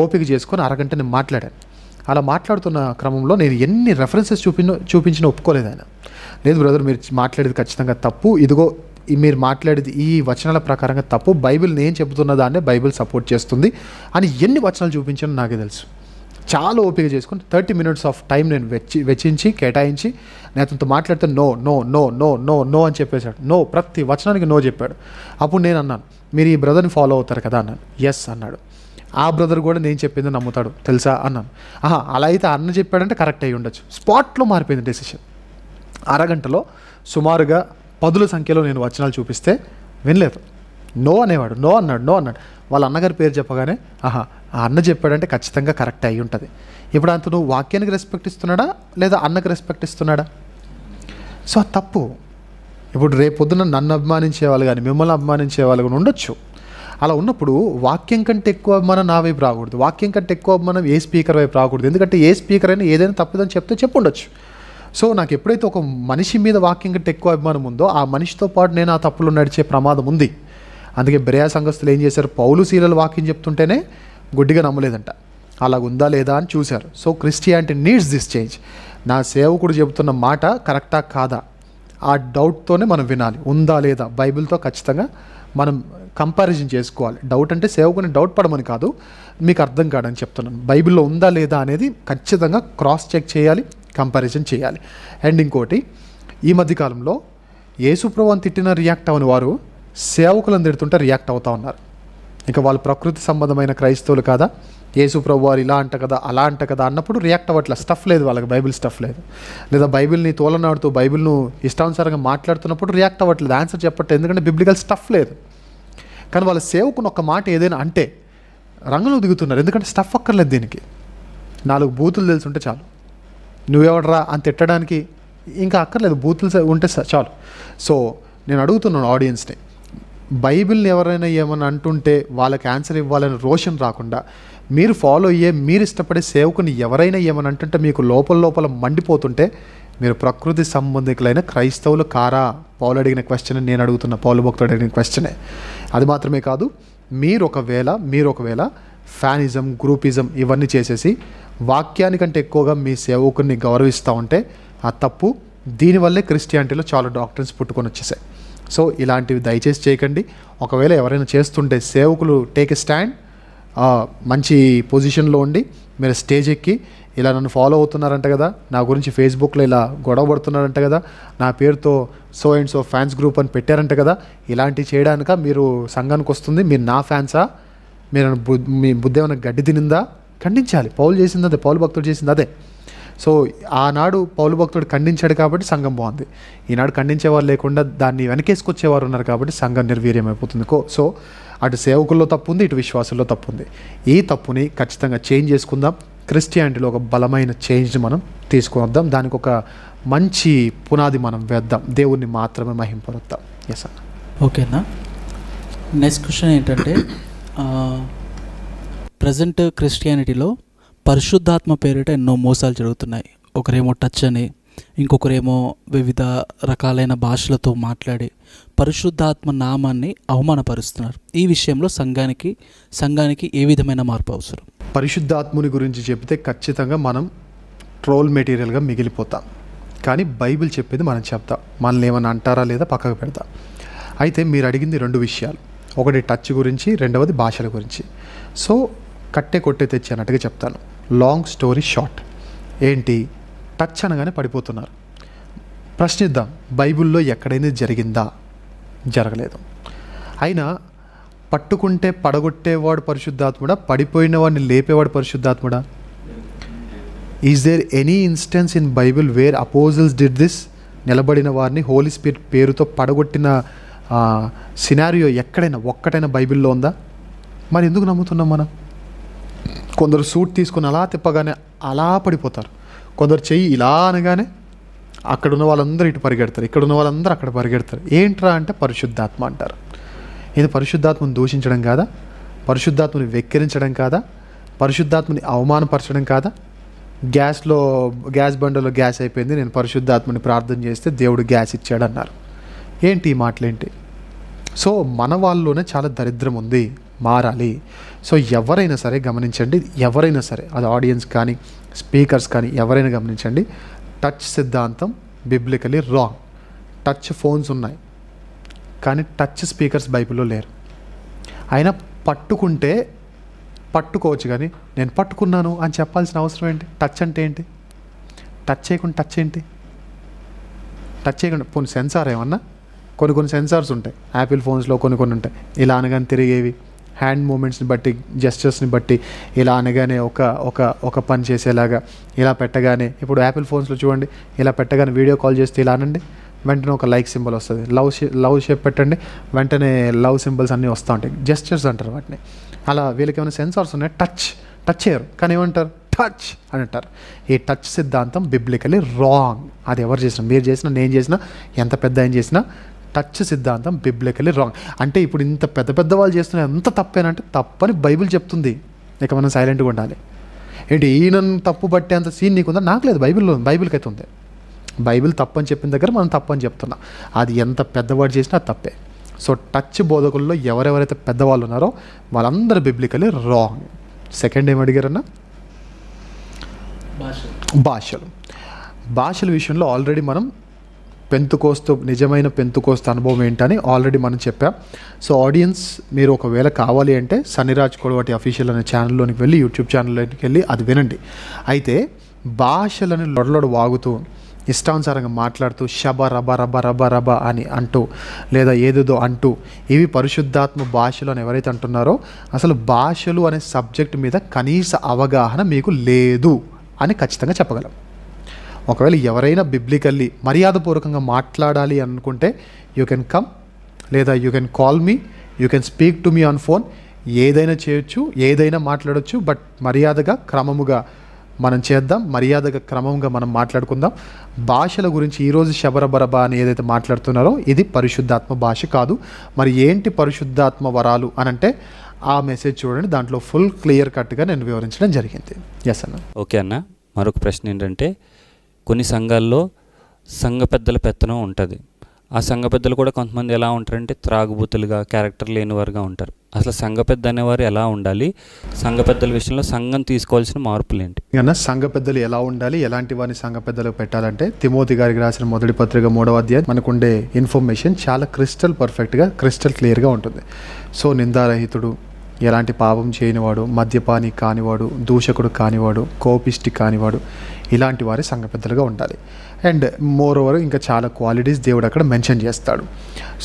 ఓపిక చేసుకొని అరగంట నేను మాట్లాడాను. అలా మాట్లాడుతున్న క్రమంలో నేను ఎన్ని రెఫరెన్సెస్ చూపించినా ఒప్పుకోలేదు ఆయన. లేదు బ్రదర్, మీరు మాట్లాడేది ఖచ్చితంగా తప్పు, ఇదిగో మీరు మాట్లాడేది ఈ వచనాల ప్రకారంగా తప్పు, బైబిల్ నేను చెబుతున్న దాన్నే బైబిల్ సపోర్ట్ చేస్తుంది అని ఎన్ని వచనాలు చూపించానో నాకే తెలుసు. చాలా ఓపిక చేసుకుని 30 minutes ఆఫ్ టైం నేను వెచ్చించి కేటాయించి నేను అతనితో మాట్లాడితే no no no no no no అని చెప్పేశాడు. నో, ప్రతి వచనానికి నో చెప్పాడు. అప్పుడు నేను అన్నాను, మీరు ఈ బ్రదర్ని ఫాలో అవుతారు కదా అన్నాను. ఎస్ అన్నాడు. ఆ బ్రదర్ కూడా నేను చెప్పింది నమ్ముతాడు తెలుసా అన్నాను. అలా అయితే అన్న చెప్పాడంటే కరెక్ట్ అయ్యి ఉండొచ్చు. స్పాట్లో మారిపోయింది డెసిషన్. అరగంటలో సుమారుగా 10 సంఖ్యలో నేను వచనాలు చూపిస్తే వినలేదు. నో అనేవాడు. నో అన్నాడు. వాళ్ళ అన్నగారి పేరు చెప్పగానే ఆ అన్న చెప్పాడంటే ఖచ్చితంగా కరెక్ట్ అయ్యి ఉంటుంది. ఇప్పుడు అంత నువ్వు వాక్యానికి రెస్పెక్ట్ ఇస్తున్నాడా లేదా అన్నకి రెస్పెక్ట్ ఇస్తున్నాడా? సో తప్పు. ఇప్పుడు రేపొద్దున నన్ను అభిమానించే వాళ్ళు కానీ మిమ్మల్ని అభిమానించే వాళ్ళు కానీ ఉండొచ్చు. అలా ఉన్నప్పుడు వాక్యం కంటే ఎక్కువ అభిమానం నా వైపు రాకూడదు, వాక్యం కంటే ఎక్కువ అభిమానం ఏ స్పీకర్ వైపు రాకూడదు. ఎందుకంటే ఏ స్పీకర్ అయినా ఏదైనా తప్పుదని చెప్తే చెప్పుండొచ్చు. సో నాకు ఎప్పుడైతే ఒక మనిషి మీద వాక్యం కంటే ఎక్కువ అభిమానం ఉందో ఆ మనిషితో పాటు నేను ఆ తప్పులో నడిచే ప్రమాదం ఉంది. అందుకే బెరేయ సంఘస్థులు ఏం చేశారు, పౌలు శీలల వాక్యం చెప్తుంటేనే గుడ్డిగా నమ్మలేదంట, అలాగ ఉందా లేదా అని చూశారు. So Christianity needs this change. నా సేవకుడు చెబుతున్న మాట కరెక్టా కాదా, ఆ డౌట్తోనే మనం వినాలి. ఉందా లేదా బైబిల్తో ఖచ్చితంగా మనం కంపారిజన్ చేసుకోవాలి. డౌట్ అంటే సేవకుని డౌట్ పడమని కాదు, మీకు అర్థం కాడని చెప్తున్నాను. బైబిల్లో ఉందా లేదా అనేది ఖచ్చితంగా క్రాస్ చెక్ చేయాలి, కంపారిజన్ చేయాలి. అండ్ ఇంకోటి, ఈ మధ్యకాలంలో యేసుప్రభువుని తిట్టిన రియాక్ట్ అవని వారు సేవకులను తిడుతుంటే రియాక్ట్ అవుతూ ఉన్నారు. ఇంకా వాళ్ళు ప్రకృతి సంబంధమైన క్రైస్తవులు కాదా, యేసుప్రభు వారు ఇలా అంట కదా అలా అంట కదా అన్నప్పుడు రియాక్ట్ అవ్వట్ల. స్టఫ్ లేదు వాళ్ళకి, బైబిల్ స్టఫ్ లేదు. లేదా బైబిల్ని తోలనాడుతూ బైబిల్ను ఇష్టానుసారంగా మాట్లాడుతున్నప్పుడు రియాక్ట్ అవ్వట్లేదు, ఆన్సర్ చెప్పట్లేదు, ఎందుకంటే బిబ్లికల్ స్టఫ్ లేదు. కానీ వాళ్ళ సేవకుని ఒక మాట ఏదైనా అంటే రంగంలో దిగుతున్నారు, ఎందుకంటే స్టఫ్ అక్కర్లేదు. దీనికి 4 బూతులు తెలుసుంటే చాలు, నువ్వెవడరా అని తిట్టడానికి ఇంకా అక్కర్లేదు, బూతులు ఉంటే చాలు. సో నేను అడుగుతున్నాను ఆడియన్స్ని, బైబిల్ని ఎవరైనా ఏమైనా అంటుంటే వాళ్ళకి ఆన్సర్ ఇవ్వాలని రోషన్ రాకుండా మీరు ఫాలో అయ్యే, మీరు ఇష్టపడే సేవకుని ఎవరైనా ఏమైనా అంటుంటే మీకు లోపల మండిపోతుంటే మీరు ప్రకృతి సంబంధికులైన క్రైస్తవులు కారా? పౌలు అడిగిన క్వశ్చన్ నేను అడుగుతున్నా, పౌలు భక్తుడు అడిగిన క్వశ్చనే. అది మాత్రమే కాదు, మీరు ఒకవేళ ఫ్యానిజం, గ్రూపిజం ఇవన్నీ చేసేసి వాక్యానికంటే ఎక్కువగా మీ సేవకుని గౌరవిస్తూ ఉంటే ఆ తప్పు. దీనివల్లే క్రిస్టియానిటీలో చాలా డాక్టర్స్ పుట్టుకొని వచ్చేసాయి. సో ఇలాంటివి దయచేసి చేయకండి. ఒకవేళ ఎవరైనా చేస్తుంటే సేవకులు టేక్ ఎ స్టాండ్, మంచి పొజిషన్లో ఉండి మీరు స్టేజ్ ఎక్కి ఇలా నన్ను ఫాలో అవుతున్నారంట కదా, నా గురించి ఫేస్బుక్లో ఇలా గొడవ పడుతున్నారంట కదా, నా పేరుతో so and so fans group అని పెట్టారంట కదా, ఇలాంటివి చేయడానిక మీరు సంఘానికి వస్తుంది? మీరు నా ఫ్యాన్సా? మీరు మీ బుద్ధి ఏమైనా గడ్డి తినిందా? ఖండించాలి. పౌలు చేసింది అదే, పౌలు భక్తుడు చేసింది అదే. సో ఆనాడు పౌలు భక్తుడు ఖండించాడు కాబట్టి సంఘం బాగుంది. ఈనాడు ఖండించేవారు లేకుండా దాన్ని వెనకేసుకొచ్చేవారు ఉన్నారు కాబట్టి సంఘం నిర్వీర్యమైపోతుంది. సో అటు సేవకుల్లో తప్పు ఉంది, ఇటు విశ్వాసుల్లో తప్పు ఉంది. ఈ తప్పుని ఖచ్చితంగా చేంజ్ చేసుకుందాం. క్రిస్టియానిటీలో ఒక బలమైన చేంజ్ని మనం తీసుకువద్దాం. దానికి ఒక మంచి పునాది మనం వేద్దాం. దేవుణ్ణి మాత్రమే మహింపరుద్దాం. ఎస్ అన్న. ఓకేనా. నెక్స్ట్ క్వశ్చన్ ఏంటంటే, ప్రజెంట్ క్రిస్టియానిటీలో పరిశుద్ధాత్మ పేరిట ఎన్నో మోసాలు జరుగుతున్నాయి. ఒకరేమో టచ్ అని, ఇంకొకరేమో వివిధ రకాలైన భాషలతో మాట్లాడి పరిశుద్ధాత్మ నామాన్ని అవమానపరుస్తున్నారు. ఈ విషయంలో సంఘానికి ఏ విధమైన మార్పు అవసరం? పరిశుద్ధాత్ముని గురించి చెప్తే ఖచ్చితంగా మనం ట్రోల్ మెటీరియల్గా మిగిలిపోతాం. కానీ బైబిల్ చెప్పేది మనం చెప్తాం. మనల్ని ఏమైనా అంటారా లేదా పక్కకు పెడతాం. అయితే మీరు అడిగింది 2 విషయాలు, ఒకటి టచ్ గురించి, రెండవది భాషల గురించి. సో కట్టే కొట్టే తెచ్చి అన్నట్టుగా చెప్తాను. లాంగ్ స్టోరీ షార్ట్, ఏంటి, టచ్ అనగానే పడిపోతున్నారు. ప్రశ్నిద్దాం, బైబిల్లో ఎక్కడైనా జరిగిందా? జరగలేదు. అయినా పట్టుకుంటే పడగొట్టేవాడు పరిశుద్ధాత్ముడా, పడిపోయిన వాడిని లేపేవాడు పరిశుద్ధాత్ముడా? Is there any instance in Bible where apostles did this? నిలబడిన వారిని హోలీ స్పిరిట్ పేరుతో పడగొట్టిన సినారియో ఎక్కడైనా ఒక్కటైనా బైబిల్లో ఉందా? మరి ఎందుకు నమ్ముతున్నాం మనం? కొందరు సూట్ తీసుకుని అలా తిప్పగానే అలా పడిపోతారు, కొందరు చెయ్యి ఇలా అనగానే అక్కడున్న వాళ్ళందరూ ఇటు పరిగెడతారు, ఇక్కడున్న వాళ్ళందరూ అక్కడ పరిగెడతారు. ఏంట్రా అంటే పరిశుద్ధాత్మ అంటారు. ఇది పరిశుద్ధాత్మను దూషించడం కాదా? పరిశుద్ధాత్మని వెక్కిరించడం కాదా? పరిశుద్ధాత్మని అవమానపరచడం కాదా? గ్యాస్ బండలో గ్యాస్ అయిపోయింది, నేను పరిశుద్ధాత్మని ప్రార్థన చేస్తే దేవుడు గ్యాస్ ఇచ్చాడు అన్నారు. ఏంటి ఈ మాటలేంటి? సో మన వాళ్ళలోనే చాలా దరిద్రం ఉంది, మారాలి. సో ఎవరైనా సరే గమనించండి, ఎవరైనా సరే, అది ఆడియన్స్ కానీ స్పీకర్స్ కానీ ఎవరైనా గమనించండి, టచ్ సిద్ధాంతం బిబ్లికలీ రాంగ్. టచ్ ఫోన్స్ ఉన్నాయి కానీ టచ్ స్పీకర్స్ బైబిల్లో లేరు. అయినా పట్టుకుంటే పట్టుకోవచ్చు కానీ నేను పట్టుకున్నాను అని చెప్పాల్సిన అవసరం ఏంటి? టచ్ అంటే ఏంటి? టచ్ చేయకుండా టచ్ ఏంటి? టచ్ చేయకుండా పోనీ సెన్సార్ ఏమన్నా? కొన్ని సెన్సార్స్ ఉంటాయి యాపిల్ ఫోన్స్లో, కొన్ని ఉంటాయి ఇలా అనగానే తిరిగేవి, హ్యాండ్ మూమెంట్స్ని బట్టి, జెస్చర్స్ని బట్టి ఇలా అనగానే ఒక పని చేసేలాగా, ఇలా పెట్టగానే, ఇప్పుడు యాపిల్ ఫోన్స్లో చూడండి, ఇలా పెట్టగానే వీడియో కాల్ చేస్తే ఇలా అనండి, వెంటనే ఒక లైక్ సింబల్ వస్తుంది. లవ్ షేప్ పెట్టండి, వెంటనే లవ్ సింబల్స్ అన్నీ వస్తూ ఉంటాయి. జెస్చర్స్ అంటారు వాటిని. అలా వీళ్ళకి ఏమైనా సెన్సార్స్ ఉన్నాయి, టచ్ చేయరు కానీ ఏమంటారు? టచ్ అని అంటారు. ఈ టచ్ సిద్ధాంతం బిబ్లికలీ రాంగ్. అది ఎవరు చేసినా, మీరు చేసినా, నేను చేసినా, ఎంత పెద్ద ఆయన చేసినా, టచ్ సిద్ధాంతం బిబ్లికలీ రాంగ్. అంటే ఇప్పుడు ఇంత పెద్ద వాళ్ళు చేస్తున్నా ఎంత తప్పేనంటే తప్పని బైబిల్ చెప్తుంది. ఇక మనం సైలెంట్గా ఉండాలి. ఏంటి ఈయన తప్పు బట్టే అంత సీన్ నీకుందా? నాకు లేదు, బైబిల్కి అయితే ఉంది. బైబిల్ తప్పని చెప్పిన దగ్గర మనం తప్పని చెప్తున్నాం. అది ఎంత పెద్దవాడు చేసినా అది తప్పే. సో టచ్ బోధకుల్లో ఎవరెవరైతే పెద్దవాళ్ళు ఉన్నారో వాళ్ళందరూ బిబ్లికలీ రాంగ్. సెకండ్ ఏం అడిగారన్నా? భాషల విషయంలో ఆల్రెడీ మనం నిజమైన పెంతుకోస్తు అనుభవం ఏంటని ఆల్రెడీ మనం చెప్పాం. సో ఆడియన్స్, మీరు ఒకవేళ కావాలి అంటే సన్నిరాజ్ కొడవటి అఫీషియల్ అనే ఛానల్లోనికి వెళ్ళి, యూట్యూబ్ ఛానల్లోకి వెళ్ళి అది వినండి. అయితే భాషలను లొడలొడ వాగుతూ ఇష్టానుసారంగా మాట్లాడుతూ షబ రబ రబ రబ రబ అని అంటూ లేదా ఏదేదో అంటూ ఇవి పరిశుద్ధాత్మ భాషలు అని ఎవరైతే అంటున్నారో అసలు భాషలు అనే సబ్జెక్ట్ మీద కనీస అవగాహన మీకు లేదు అని ఖచ్చితంగా చెప్పగలం. ఒకవేళ ఎవరైనా బిబ్లికల్లీ మర్యాదపూర్వకంగా మాట్లాడాలి అనుకుంటే యూ కెన్ కమ్, లేదా you can call me, you can speak to me on phone. ఏదైనా చేయొచ్చు, ఏదైనా మాట్లాడవచ్చు. బట్ మర్యాదగా క్రమముగా మనం చేద్దాం, మర్యాదగా క్రమంగా మనం మాట్లాడుకుందాం. భాషల గురించి ఈరోజు శబరబరబా అని ఏదైతే మాట్లాడుతున్నారో ఇది పరిశుద్ధాత్మ భాష కాదు. మరి ఏంటి పరిశుద్ధాత్మ వరాలు అని అంటే ఆ మెసేజ్ చూడండి, దాంట్లో ఫుల్ క్లియర్ కట్గా నేను వివరించడం జరిగింది. ఎస్ అన్న. ఓకే అన్న. మరొక ప్రశ్న ఏంటంటే, కొన్ని సంఘాల్లో సంఘ పెద్దల పెత్తనం ఉంటుంది. ఆ సంఘ పెద్దలు కూడా కొంతమంది ఎలా ఉంటారంటే త్రాగుబోతులుగా, క్యారెక్టర్ లేనివారుగా ఉంటారు. అసలు సంఘ పెద్ద అనేవారు ఎలా ఉండాలి? సంఘ పెద్దల విషయంలో సంఘం తీసుకోవాల్సిన మార్పులు ఏంటి? అన్న, సంఘ పెద్దలు ఎలా ఉండాలి, ఎలాంటి వారిని సంఘ పెద్దలకు పెట్టాలంటే తిమోతి గారికి రాసిన మొదటి పత్రిక 3వ అధ్యాయం మనకుండే ఇన్ఫర్మేషన్ చాలా పర్ఫెక్ట్గా క్రిస్టల్ క్లియర్గా ఉంటుంది. సో నిందారహితుడు, ఎలాంటి పాపం చేయనివాడు, మద్యపాని కానివాడు, దూషకుడు కానివాడు, కోపిష్టి కానివాడు, ఇలాంటి వారి సంఘ పెద్దలుగా ఉండాలి. అండ్ మోర్ ఓవర్ ఇంకా చాలా క్వాలిటీస్ దేవుడు అక్కడ మెన్షన్ చేస్తాడు.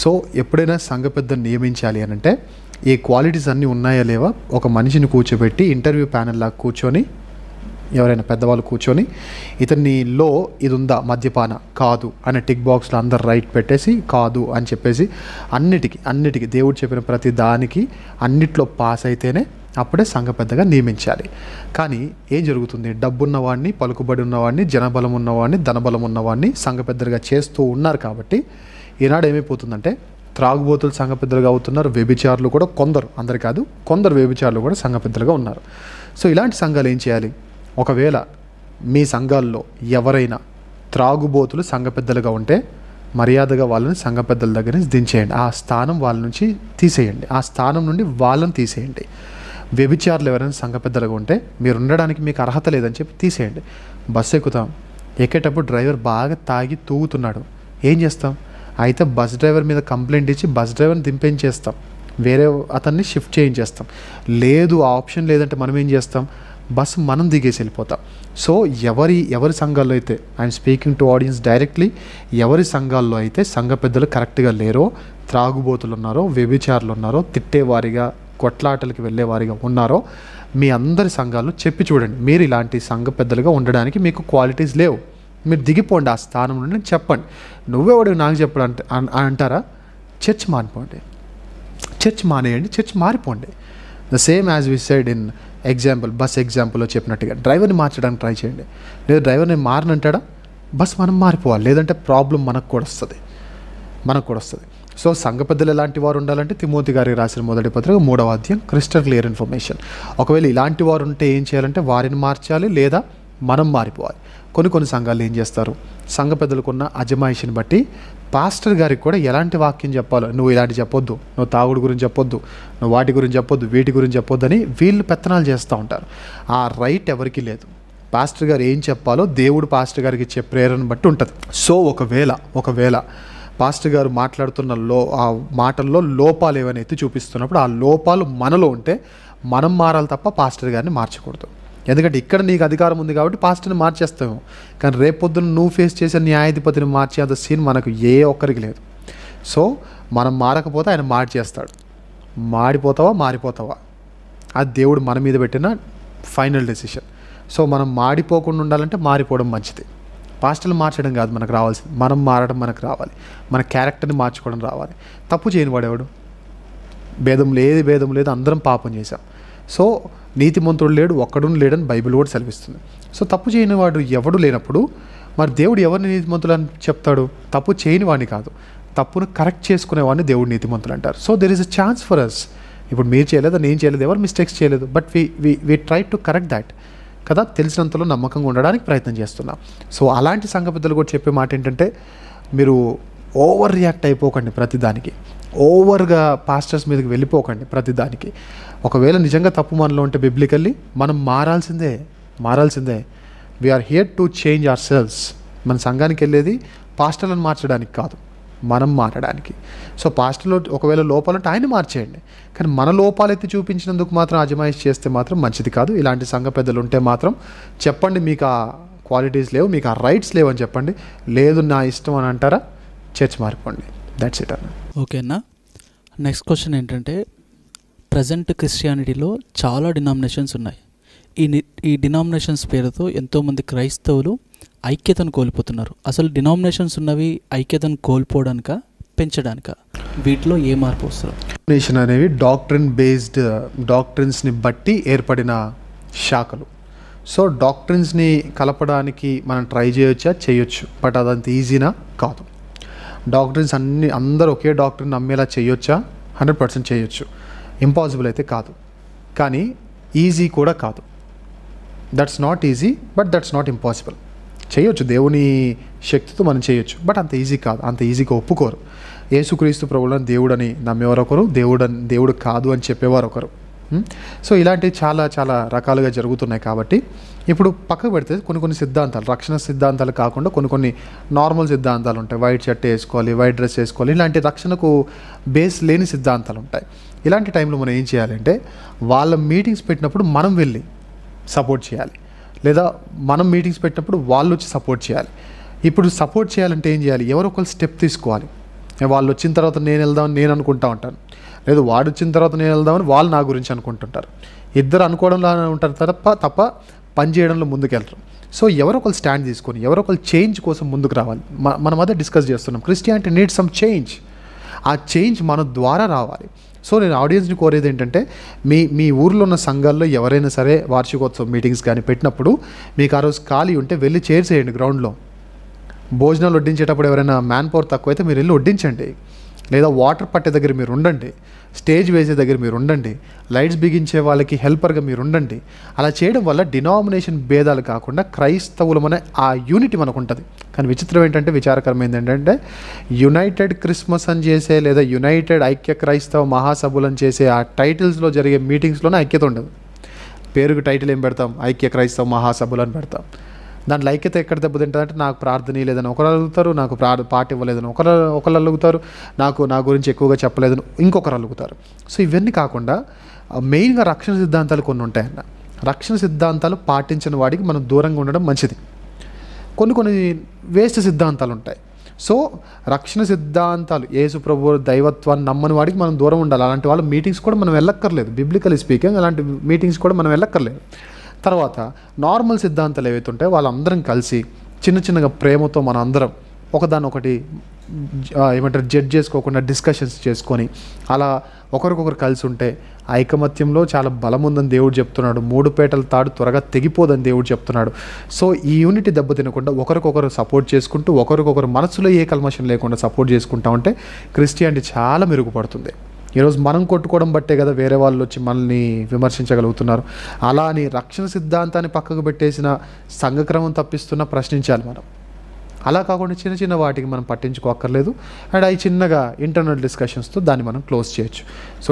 సో ఎప్పుడైనా సంఘ పెద్దను నియమించాలి అని అంటే ఈ క్వాలిటీస్ అన్నీ ఉన్నాయా లేవా ఒక మనిషిని కూర్చోబెట్టి ఇంటర్వ్యూ ప్యానెల్ లాగా కూర్చొని, ఎవరైనా పెద్దవాళ్ళు కూర్చొని ఇతనిలో ఇది ఉందా, మద్యపాన కాదు అనే టిక్ బాక్స్లో అందరు రైట్ పెట్టేసి కాదు అని చెప్పేసి అన్నిటికీ దేవుడు చెప్పిన ప్రతి దానికి అన్నిట్లో పాస్ అయితేనే అప్పుడే సంఘ పెద్దగా నియమించాలి. కానీ ఏం జరుగుతుంది, డబ్బున్నవాడిని, పలుకుబడి ఉన్నవాడిని, జనబలం ఉన్నవాడిని, ధనబలం ఉన్నవాడిని సంఘ పెద్దలుగా చేస్తూ ఉన్నారు. కాబట్టి ఈనాడు ఏమైపోతుందంటే త్రాగుబోతులు సంఘ పెద్దలుగా అవుతున్నారు, వ్యభిచారులు కూడా కొందరు, అందరు కాదు కొందరు వ్యభిచారులు కూడా సంఘ పెద్దలుగా ఉన్నారు. సో ఇలాంటి సంఘాలు ఏం చేయాలి? ఒకవేళ మీ సంఘాల్లో ఎవరైనా త్రాగుబోతులు సంఘ పెద్దలుగా ఉంటే మర్యాదగా వాళ్ళని సంఘ పెద్దల దగ్గర నుంచి దించేయండి, ఆ స్థానం వాళ్ళ నుంచి తీసేయండి, ఆ స్థానం నుండి వాళ్ళని తీసేయండి. వ్యభిచారులు ఎవరైనా సంఘ పెద్దలుగా ఉంటే మీరు ఉండడానికి మీకు అర్హత లేదని చెప్పి తీసేయండి. బస్సు ఎక్కుతాం, ఎక్కేటప్పుడు డ్రైవర్ బాగా తాగి తూగుతున్నాడు, ఏం చేస్తాం? అయితే బస్ డ్రైవర్ మీద కంప్లైంట్ ఇచ్చి బస్ డ్రైవర్ని దింపేంచేస్తాం, వేరే అతన్ని షిఫ్ట్ చేయించేస్తాం. లేదు, ఆ ఆప్షన్ లేదంటే మనం ఏం చేస్తాం? బస్సు మనం దిగేసి వెళ్ళిపోతాం. సో ఎవరి సంఘాల్లో అయితే, I'm speaking to audience directly, ఎవరి సంఘాల్లో అయితే సంఘ పెద్దలు కరెక్ట్గా లేరో, త్రాగుబోతులు ఉన్నారో, వ్యభిచారులు ఉన్నారో, తిట్టేవారిగా, కొట్లాటలకు వెళ్ళేవారిగా ఉన్నారో, మీ అందరి సంఘాల్లో చెప్పి చూడండి, మీరు ఇలాంటి సంఘ పెద్దలుగా ఉండడానికి మీకు క్వాలిటీస్ లేవు, మీరు దిగిపోండి ఆ స్థానం నుండి చెప్పండి. నువ్వెవడు నాకు చెప్పడం అంటారా? చర్చ్ మారిపోండి, చర్చ్ మానేయండి, చర్చ్ మారిపోండి. The same as we said in example, bus ఎగ్జాంపుల్లో చెప్పినట్టుగా డ్రైవర్ని మార్చడానికి ట్రై చేయండి. లేదా డ్రైవర్ని మారనంటాడా? బస్ మనం మారిపోవాలి, లేదంటే ప్రాబ్లం మనకు కూడా వస్తుంది. సో సంఘ పెద్దలు ఎలాంటి వారు ఉండాలంటే తిమోతి గారికి రాసిన మొదటి పత్రిక 3వ అధ్యాయం క్రిస్టల్ క్లియర్ ఇన్ఫర్మేషన్. ఒకవేళ ఇలాంటి వారు ఉంటే ఏం చేయాలంటే వారిని మార్చాలి, లేదా మనం మారిపోవాలి. కొన్ని సంఘాలు ఏం చేస్తారు, సంఘ పెద్దలకున్న అజమాయిషిని బట్టి పాస్టర్ గారికి కూడా ఎలాంటి వాక్యం చెప్పాలో, నువ్వు ఇలాంటి చెప్పొద్దు, నువ్వు తాగుడు గురించి చెప్పొద్దు, నువ్వు వాటి గురించి చెప్పొద్దు, వీటి గురించి చెప్పొద్దు అని వీళ్ళు పెత్తనాలు చేస్తూ ఉంటారు. ఆ రైట్ ఎవరికి లేదు. పాస్టర్ గారు ఏం చెప్పాలో దేవుడు పాస్టర్ గారికి ఇచ్చే ప్రేరణ బట్టి ఉంటుంది. సో ఒకవేళ పాస్టర్ గారు మాట్లాడుతున్న ఆ మాటల్లో లోపాలు ఏవైనా ఎత్తి చూపిస్తున్నప్పుడు ఆ లోపాలు మనలో ఉంటే మనం మారాలి తప్ప పాస్టర్ గారిని మార్చకూడదు. ఎందుకంటే ఇక్కడ నీకు అధికారం ఉంది కాబట్టి పాస్టర్ని మార్చేస్తాము, కానీ రేపొద్దున నువ్వు ఫేస్ చేసే న్యాయాధిపతిని మార్చే అంత సీన్ మనకు ఏ ఒక్కరికి లేదు. సో మనం మారకపోతే ఆయన మార్చేస్తాడు. మారిపోతావా అది దేవుడు మన మీద పెట్టిన ఫైనల్ డెసిషన్. సో మనం మాడిపోకుండా ఉండాలంటే మారిపోవడం మంచిది. పాస్టర్లు మార్చడం కాదు మనకు రావాల్సింది, మనం మారడం మనకు రావాలి, మన క్యారెక్టర్ని మార్చుకోవడం రావాలి. తప్పు చేయని వాడేవాడు? భేదం లేదు, అందరం పాపం చేశాం. సో నీతిమంతుడు లేడు, ఒక్కడు లేడని బైబిల్ కూడా సెలవిస్తుంది. సో తప్పు చేయని వాడు ఎవడు లేనప్పుడు మరి దేవుడు ఎవరిని నీతిమంతులు అని చెప్తాడు? తప్పు చేయని వాడిని కాదు, తప్పును కరెక్ట్ చేసుకునేవాడిని దేవుడు నీతిమంతులు అంటారు. So there is a chance for us. ఇప్పుడు మీరు చేయలేదు, నేను చేయలేదు, ఎవరు మిస్టేక్స్ చేయలేదు, but we try to correct that. కదా, తెలిసినంతలో నమ్మకంగా ఉండడానికి ప్రయత్నం చేస్తున్నాం. సో అలాంటి సంఘ పెద్దలు కూడా చెప్పే మాట ఏంటంటే, మీరు ఓవర్ రియాక్ట్ అయిపోకండి ప్రతిదానికి, ఓవర్గా పాస్టర్స్ మీదకి వెళ్ళిపోకండి ప్రతిదానికి. ఒకవేళ నిజంగా తప్పు మనలో ఉంటే బిబ్లికల్లీ మనం మారాల్సిందే. We're here to change ourselves. మన సంఘానికి వెళ్ళేది పాస్టర్లను మార్చడానికి కాదు, మనం మారడానికి. సో పాస్టర్లో ఒకవేళ లోపాలంటే ఆయన మార్చేయండి, కానీ మన లోపాలైతే చూపించినందుకు మాత్రం అజమాయిష్ చేస్తే మాత్రం మంచిది కాదు. ఇలాంటి సంఘ పెద్దలు ఉంటే మాత్రం చెప్పండి, మీకు ఆ క్వాలిటీస్ లేవు, మీకు ఆ రైట్స్ లేవు అని చెప్పండి. లేదు నా ఇష్టం అని అంటారా, చర్చ్ మారిపోండి. దట్స్ ఇట్ అన్న. ఓకే అన్న. నెక్స్ట్ క్వశ్చన్ ఏంటంటే, ప్రజెంట్ క్రిస్టియానిటీలో చాలా డినామినేషన్స్ ఉన్నాయి. ఈ డినామినేషన్స్ పేరుతో ఎంతోమంది క్రైస్తవులు ఐక్యతను కోల్పోతున్నారు. అసలు డినామినేషన్స్ ఉన్నవి ఐక్యతను కోల్పోవడానిక, పెంచడానిక? వీటిలో ఏ మార్పు వస్తారు? డినామినేషన్ అనేవి డాక్ట్రిన్స్ని బట్టి ఏర్పడిన శాఖలు. సో డాక్ట్రిన్స్ని కలపడానికి మనం ట్రై చేయొచ్చు, బట్ అదంత ఈజీనా కాదు. డాక్ట్రిన్స్ అందరూ ఒకే డాక్ట్రిన్ నమ్మేలా చేయొచ్చా? 100% చేయొచ్చు. ఇంపాసిబుల్ అయితే కాదు, కానీ ఈజీ కూడా కాదు. That's not easy, but that's not impossible. చేయొచ్చు, దేవుని శక్తితో మనం చేయొచ్చు, బట్ అంత ఈజీ కాదు. అంత ఈజీగా ఒప్పుకోరు. యేసుక్రీస్తు ప్రభువులను దేవుడని నమ్మేవారు ఒకరు, దేవుడు కాదు అని చెప్పేవారు ఒకరు. సో ఇలాంటివి చాలా చాలా రకాలుగా జరుగుతున్నాయి. కాబట్టి ఇప్పుడు పక్కకు పెడితే కొన్ని సిద్ధాంతాలు, రక్షణ సిద్ధాంతాలు కాకుండా కొన్ని నార్మల్ సిద్ధాంతాలు ఉంటాయి. వైట్ షర్ట్ వేసుకోవాలి, వైట్ డ్రెస్ వేసుకోవాలి, ఇలాంటి రక్షణకు బేస్ లేని సిద్ధాంతాలు ఉంటాయి. ఇలాంటి టైంలో మనం ఏం చేయాలంటే, వాళ్ళ మీటింగ్స్ పెట్టినప్పుడు మనం వెళ్ళి సపోర్ట్ చేయాలి, లేదా మనం మీటింగ్స్ పెట్టినప్పుడు వాళ్ళు వచ్చి సపోర్ట్ చేయాలి. ఇప్పుడు సపోర్ట్ చేయాలంటే ఏం చేయాలి? ఎవరో ఒకరు స్టెప్ తీసుకోవాలి. వాళ్ళు వచ్చిన తర్వాత నేను వెళ్దామని నేను అనుకుంటా ఉంటాను, లేదు వాడు వచ్చిన తర్వాత నేను వెళ్దామని వాళ్ళు నా గురించి అనుకుంటుంటారు. ఇద్దరు అనుకోవడంలో ఉంటారు తప్ప పని చేయడంలో ముందుకెళ్తారు. సో ఎవరో ఒకరు స్టాండ్ తీసుకొని, ఎవరో ఒకరు చేంజ్ కోసం ముందుకు రావాలి. మనం అదే డిస్కస్ చేస్తున్నాం. Christianity need some change. ఆ చేంజ్ మన ద్వారా రావాలి. సో నేను ఆడియన్స్ని కోరేది ఏంటంటే, మీ ఊర్లో ఉన్న సంఘాల్లో ఎవరైనా సరే వార్షికోత్సవ మీటింగ్స్ కానీ పెట్టినప్పుడు మీకు ఆ రోజు ఖాళీ ఉంటే వెళ్ళి చేర్చేయండి. గ్రౌండ్లో భోజనాలు వడ్డించేటప్పుడు ఎవరైనా మ్యాన్ పవర్ తక్కువైతే మీరు వెళ్ళి వడ్డించండి, లేదా వాటర్ పట్టే దగ్గర మీరు ఉండండి, స్టేజ్ వేసే దగ్గర మీరు ఉండండి, లైట్స్ బిగించే వాళ్ళకి హెల్పర్గా మీరు ఉండండి. అలా చేయడం వల్ల డినామినేషన్ భేదాలు కాకుండా క్రైస్తవులమనే ఆ యూనిటీ మనకు ఉంటుంది. కానీ విచిత్రం ఏంటంటే, విచారకరమైనది ఏంటంటే, యునైటెడ్ క్రిస్మస్ అని చేసే లేదా యునైటెడ్ ఐక్య క్రైస్తవ మహాసభలను చేసే ఆ టైటిల్స్లో జరిగే మీటింగ్స్లోనే ఐక్యత ఉండదు. పేరుకు టైటిల్ ఏం పెడతాం? ఐక్య క్రైస్తవ మహాసభలు అని పెడతాం. దాంట్లో ఐక్యత ఎక్కడ దెబ్బతింటుందంటే, నాకు ప్రార్థన లేదని ఒకరు అలుగుతారు, నాకు పాట ఇవ్వలేదని ఒకరు అలుగుతారు, నా గురించి ఎక్కువగా చెప్పలేదని ఇంకొకరు అలుగుతారు. సో ఇవన్నీ కాకుండా మెయిన్గా రక్షణ సిద్ధాంతాలు కొన్ని ఉంటాయన్న. రక్షణ సిద్ధాంతాలు పాటించిన వాడికి మనం దూరంగా ఉండడం మంచిది. కొన్ని వేస్ట్ సిద్ధాంతాలు ఉంటాయి. సో రక్షణ సిద్ధాంతాలు, యేసు ప్రభు దైవత్వాన్ని నమ్మని వాడికి మనం దూరం ఉండాలి. అలాంటి వాళ్ళ మీటింగ్స్ కూడా మనం వెళ్ళక్కర్లేదు. బిబ్లికలీ స్పీకింగ్ అలాంటి మీటింగ్స్ కూడా మనం వెళ్ళక్కర్లేదు. తర్వాత నార్మల్ సిద్ధాంతాలు ఏవైతే ఉంటాయో వాళ్ళందరం కలిసి చిన్నగా ప్రేమతో మన అందరం ఒకదానొకటి జడ్జ్ చేసుకోకుండా డిస్కషన్స్ చేసుకొని అలా ఒకరికొకరు కలిసి ఉంటే ఐకమత్యంలో చాలా బలం ఉందని దేవుడు చెప్తున్నాడు. 3 పేటల తాడు త్వరగా తెగిపోదని దేవుడు చెప్తున్నాడు. సో ఈ యూనిటీ దెబ్బతినకుండా ఒకరికొకరు సపోర్ట్ చేసుకుంటూ, ఒకరికొకరు మనసులో ఏ కల్మషం లేకుండా సపోర్ట్ చేసుకుంటా ఉంటే క్రిస్టియానిటీ చాలా మెరుగుపడుతుంది. ఈరోజు మనం కొట్టుకోవడం బట్టే కదా వేరే వాళ్ళు వచ్చి మనల్ని విమర్శించగలుగుతున్నారు. అలా అని రక్షణ సిద్ధాంతాన్ని పక్కకు పెట్టేసిన సంఘక్రమం తప్పిస్తున్నా ప్రశ్నించాలి మనం. అలా కాకుండా చిన్న వాటికి మనం పట్టించుకోక్కర్లేదు. అండ్ అవి చిన్నగా ఇంటర్నల్ డిస్కషన్స్తో దాన్ని మనం క్లోజ్ చేయొచ్చు. సో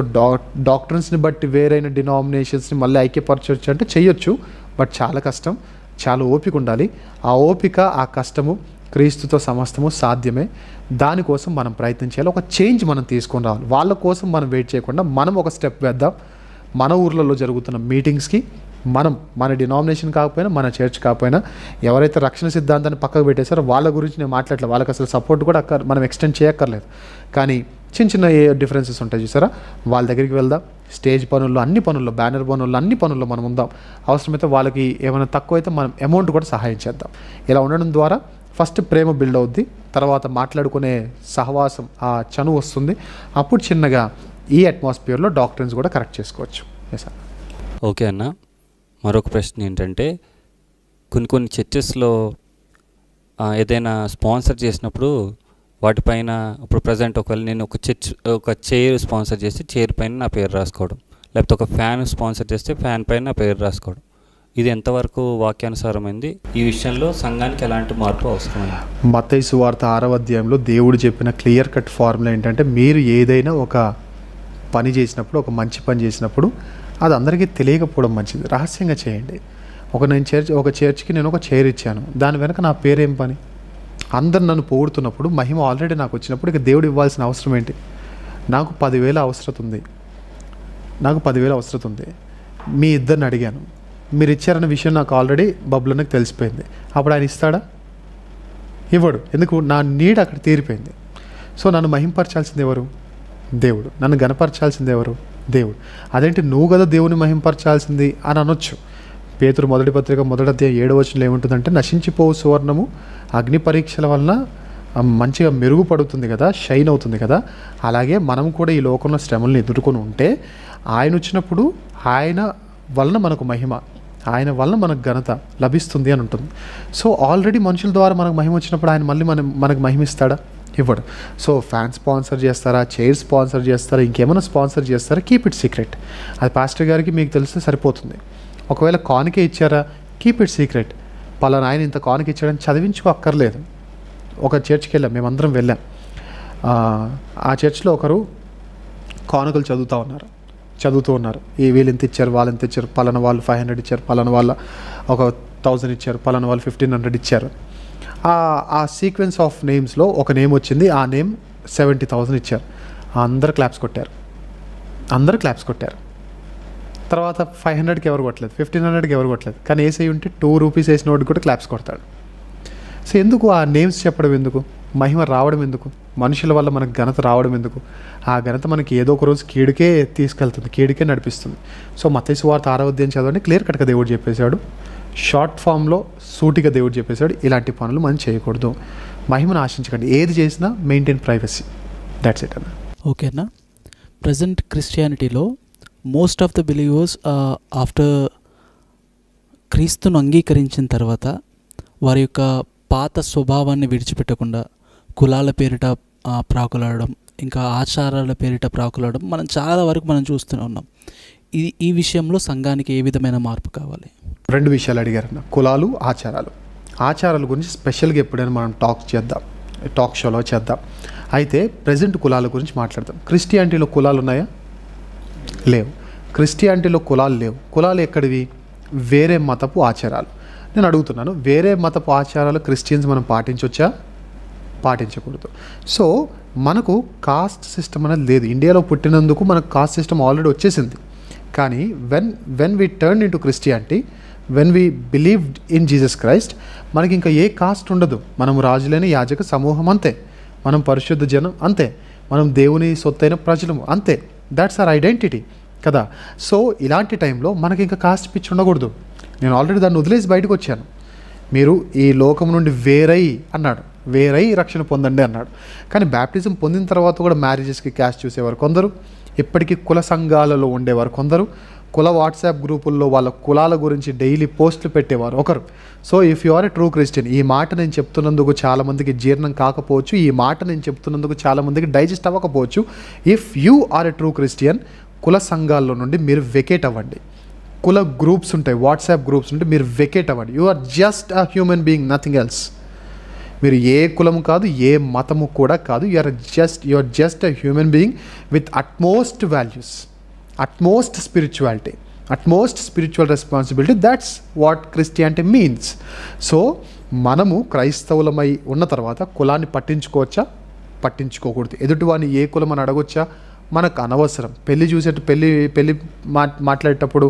డాక్టర్స్ని బట్టి వేరైన డినామినేషన్స్ని మళ్ళీ ఐక్యపరచవచ్చు అంటే చేయొచ్చు, బట్ చాలా కష్టం, చాలా ఓపిక ఉండాలి. ఆ ఓపిక, ఆ కష్టము క్రీస్తుతో సమస్తము సాధ్యమే. దానికోసం మనం ప్రయత్నం చేయాలి. ఒక చేంజ్ మనం తీసుకొని రావాలి. వాళ్ళ కోసం మనం వెయిట్ చేయకుండా మనం ఒక స్టెప్ వేద్దాం. మన ఊర్లలో జరుగుతున్న మీటింగ్స్కి మన డినామినేషన్ కాకపోయినా, మన చర్చ్ కాకపోయినా, ఎవరైతే రక్షణ సిద్ధాంతాన్ని పక్కకు పెట్టేశారో వాళ్ళ గురించి నేను మాట్లాడలేదు. వాళ్ళకి అసలు సపోర్ట్ కూడా మనం ఎక్స్టెండ్ చేయక్కర్లేదు. కానీ చిన్న ఏ డిఫరెన్సెస్ ఉంటాయి చూసారా, వాళ్ళ దగ్గరికి వెళ్దాం. స్టేజ్ పనుల్లో, అన్ని పనుల్లో, బ్యానర్ పనుల్లో, అన్ని పనుల్లో మనం ఉందాం. అవసరమైతే వాళ్ళకి ఏమైనా తక్కువైతే మనం అమౌంట్ కూడా సహాయం చేద్దాం. ఇలా ఉండడం ద్వారా ఫస్ట్ ప్రేమ బిల్డ్ అవుద్ది, తర్వాత మాట్లాడుకునే సహవాసం, ఆ చనువు వస్తుంది. అప్పుడు చిన్నగా ఈ అట్మాస్ఫియర్లో డాక్టర్స్ కూడా కరెక్ట్ చేసుకోవచ్చు. Yes sir. ఓకే అన్న. మరొక ప్రశ్న ఏంటంటే, కొన్ని చర్చెస్లో ఏదైనా స్పాన్సర్ చేసినప్పుడు వాటిపైన, ఇప్పుడు ప్రజెంట్ ఒకవేళ నేను ఒక చైర్ స్పాన్సర్ చేస్తే చైర్ పైన నా పేరు రాసుకోవడం, లేకపోతే ఒక ఫ్యాన్ స్పాన్సర్ చేస్తే ఫ్యాన్ పైన నా పేరు రాసుకోవడం, ఇది ఎంతవరకు వాక్యానుసారమైంది? ఈ విషయంలో సంఘానికి ఎలాంటి మార్పు అవసరమైంది? మత్తయి సువార్త 6వ అధ్యాయంలో దేవుడు చెప్పిన క్లియర్ కట్ ఫార్ములా ఏంటంటే, మీరు ఏదైనా ఒక పని చేసినప్పుడు, ఒక మంచి పని చేసినప్పుడు అది అందరికీ తెలియకపోవడం మంచిది, రహస్యంగా చేయండి. ఒక చర్చ్కి నేను ఒక చైర్ ఇచ్చాను, దాని వెనక నా పేరేం పని? అందరు నన్ను పొగుడుతున్నప్పుడు, మహిమ ఆల్రెడీ నాకు వచ్చినప్పుడు ఇక దేవుడు ఇవ్వాల్సిన అవసరం ఏంటి? నాకు 10,000 అవసరం ఉంది, మీ ఇద్దరిని అడిగాను, మీరు ఇచ్చారన్న విషయం నాకు ఆల్రెడీ బబ్బులన్నకు తెలిసిపోయింది. అప్పుడు ఆయన ఇస్తాడా? ఇవ్వడు. ఎందుకు? నా నీడ్ అక్కడ తీరిపోయింది. సో నన్ను మహింపరచాల్సింది ఎవరు? దేవుడు. నన్ను గణపరచాల్సింది ఎవరు? దేవుడు. అదేంటి నువ్వు కదా దేవుని మహింపరచాల్సింది అని అనొచ్చు. పేతురు 1వ పత్రిక 1వ అధ్యాయం 7వ వచనంలో ఏముంటుందంటే, నశించిపోవు సువర్ణము అగ్ని పరీక్షల వలన మంచిగా మెరుగుపడుతుంది కదా, షైన్ అవుతుంది కదా, అలాగే మనం కూడా ఈ లోకంలో శ్రమలను ఎదుర్కొని ఉంటే ఆయన వచ్చినప్పుడు ఆయన వలన మనకు మహిమ, ఆయన వలన మనకు ఘనత లభిస్తుంది అని ఉంటుంది. సో ఆల్రెడీ మనుషుల ద్వారా మనకు మహిమ వచ్చినప్పుడు ఆయన మళ్ళీ మనకు మహిమ ఇస్తాడా? ఇవ్వడు. సో ఫ్యాన్ స్పాన్సర్ చేస్తారా, చైర్ స్పాన్సర్ చేస్తారా, ఇంకేమైనా స్పాన్సర్ చేస్తారా, కీప్ ఇట్ సీక్రెట్. అది పాస్టర్ గారికి మీకు తెలిస్తే సరిపోతుంది. ఒకవేళ కానుకే ఇచ్చారా, కీప్ ఇట్ సీక్రెట్. పలానా ఆయన ఇంత కానుక ఇచ్చాడని చదివించుకో అక్కర్లేదు. ఒక చర్చ్కి వెళ్ళాం, మేమందరం వెళ్ళాం. ఆ చర్చ్లో ఒకరు కానుకలు చదువుతూ ఉన్నారు. ఈ వీళ్ళు ఇంత ఇచ్చారు, వాళ్ళు ఎంత ఇచ్చారు, పలానా వాళ్ళు 500 ఇచ్చారు, పలానా వాళ్ళ ఒక 1000 ఇచ్చారు, పలానా వాళ్ళు 1500 ఇచ్చారు. ఆ సీక్వెన్స్ ఆఫ్ నేమ్స్లో ఒక నేమ్ వచ్చింది, ఆ నేమ్ 70,000 ఇచ్చారు. అందరు క్లాప్స్ కొట్టారు. తర్వాత 500కి ఎవరు కొట్టలేదు, 1500కి ఎవరు కొట్టలేదు. కానీ వేసి ఉంటే 2 రూపీస్ వేసిన వాడికి కూడా క్లాప్స్ కొడతాడు. సో ఎందుకు ఆ నేమ్స్ చెప్పడం ఎందుకు? మహిమ రావడం ఎందుకు? మనుషుల వల్ల మనకు ఘనత రావడం ఎందుకు? ఆ ఘనత మనకి ఏదో ఒక రోజు కీడుకే తీసుకెళ్తుంది, కీడుకే నడిపిస్తుంది. సో మత్తయి సువార్త 6వ అధ్యాయం చదవండి, క్లియర్ కట్గా దేవుడు చెప్పేశాడు. షార్ట్ ఫామ్లో సూటిగా దేవుడు చెప్పేశాడు, ఇలాంటి పనులు మనం చేయకూడదు, మహిమను ఆశించకండి, ఏది చేసినా మెయింటైన్ ప్రైవసీ. దాట్స్ ఇట్ అన్న. ఓకేనా. ప్రజెంట్ క్రిస్టియానిటీలో most of the believers after క్రీస్తును అంగీకరించిన తర్వాత వారి యొక్క పాత స్వభావాన్ని విడిచిపెట్టకుండా కులాల పేరిట ప్రాకులాడడం, ఇంకా ఆచారాల పేరిట ప్రాకులాడడం మనం చాలా వరకు మనం చూస్తూనే ఉన్నాం. ఈ విషయంలో సంఘానికి ఏ విధమైన మార్పు కావాలి? 2 విషయాలు అడిగారన్న, కులాలు, ఆచారాల గురించి స్పెషల్గా ఎప్పుడైనా మనం టాక్ షోలో చేద్దాం. అయితే ప్రజెంట్ కులాల గురించి మాట్లాడదాం. క్రిస్టియానిటీలో కులాలు ఉన్నాయా? లేవు. క్రిస్టియానిటీలో కులాలు లేవు. కులాలు ఎక్కడివి? వేరే మతపు ఆచారాలు. నేను అడుగుతున్నాను, వేరే మతపు ఆచారాలు క్రిస్టియన్స్ మనం పాటించవచ్చా? పాటించకూడదు. సో మనకు కాస్ట్ సిస్టమ్ అనేది లేదు. ఇండియాలో పుట్టినందుకు మనకు కాస్ట్ సిస్టమ్ ఆల్రెడీ వచ్చేసింది. కానీ when we turn in to Christianity, when we believed in Jesus Christ, మనకి ఇంకా ఏ కాస్ట్ ఉండదు. మనం రాజులైన యాజక సమూహం అంతే, మనం పరిశుద్ధ జనం అంతే, మనం దేవుని సొత్తైన ప్రజలము అంతే. దాట్స్ అవర్ ఐడెంటిటీ కదా. సో ఇలాంటి టైంలో మనకి ఇంకా కాస్ట్ పిచ్చి ఉండకూడదు. నేను ఆల్రెడీ దాన్ని వదిలేసి బయటకు వచ్చాను. మీరు ఈ లోకం నుండి వేరై రక్షణ పొందండి అన్నాడు. కానీ బ్యాప్టిజం పొందిన తర్వాత కూడా మ్యారేజెస్కి క్యాస్ట్ చూసేవారు కొందరు, ఇప్పటికీ కుల సంఘాలలో ఉండేవారు కొందరు, కుల వాట్సాప్ గ్రూపుల్లో వాళ్ళ కులాల గురించి డైలీ పోస్టులు పెట్టేవారు ఒకరు. So if you are a true Christian, ఈ మాట నేను చెప్తున్నందుకు చాలామందికి జీర్ణం కాకపోవచ్చు, ఈ మాట నేను చెప్తున్నందుకు చాలామందికి డైజెస్ట్ అవ్వకపోవచ్చు. If you are a true Christian, కుల సంఘాల్లో నుండి మీరు వెకేట్ అవ్వండి. కుల గ్రూప్స్ ఉంటాయి, వాట్సాప్ గ్రూప్స్ ఉంటాయి, మీరు వెకేట్ అవ్వండి. You are just a human being, nothing else. మీరు ఏ కులము కాదు, ఏ మతము కూడా కాదు. You are just a human being with utmost values, utmost spirituality, utmost spiritual responsibility. That's what Christianity means. So మనము క్రైస్తవులమై ఉన్న తర్వాత కులాన్ని పట్టించుకోవచ్చా? పట్టించుకోకూడదు. ఎదుటివాడిని ఏ కులం అని అడగొచ్చా? మనకు అనవసరం. పెళ్ళి మాట్లాడేటప్పుడు,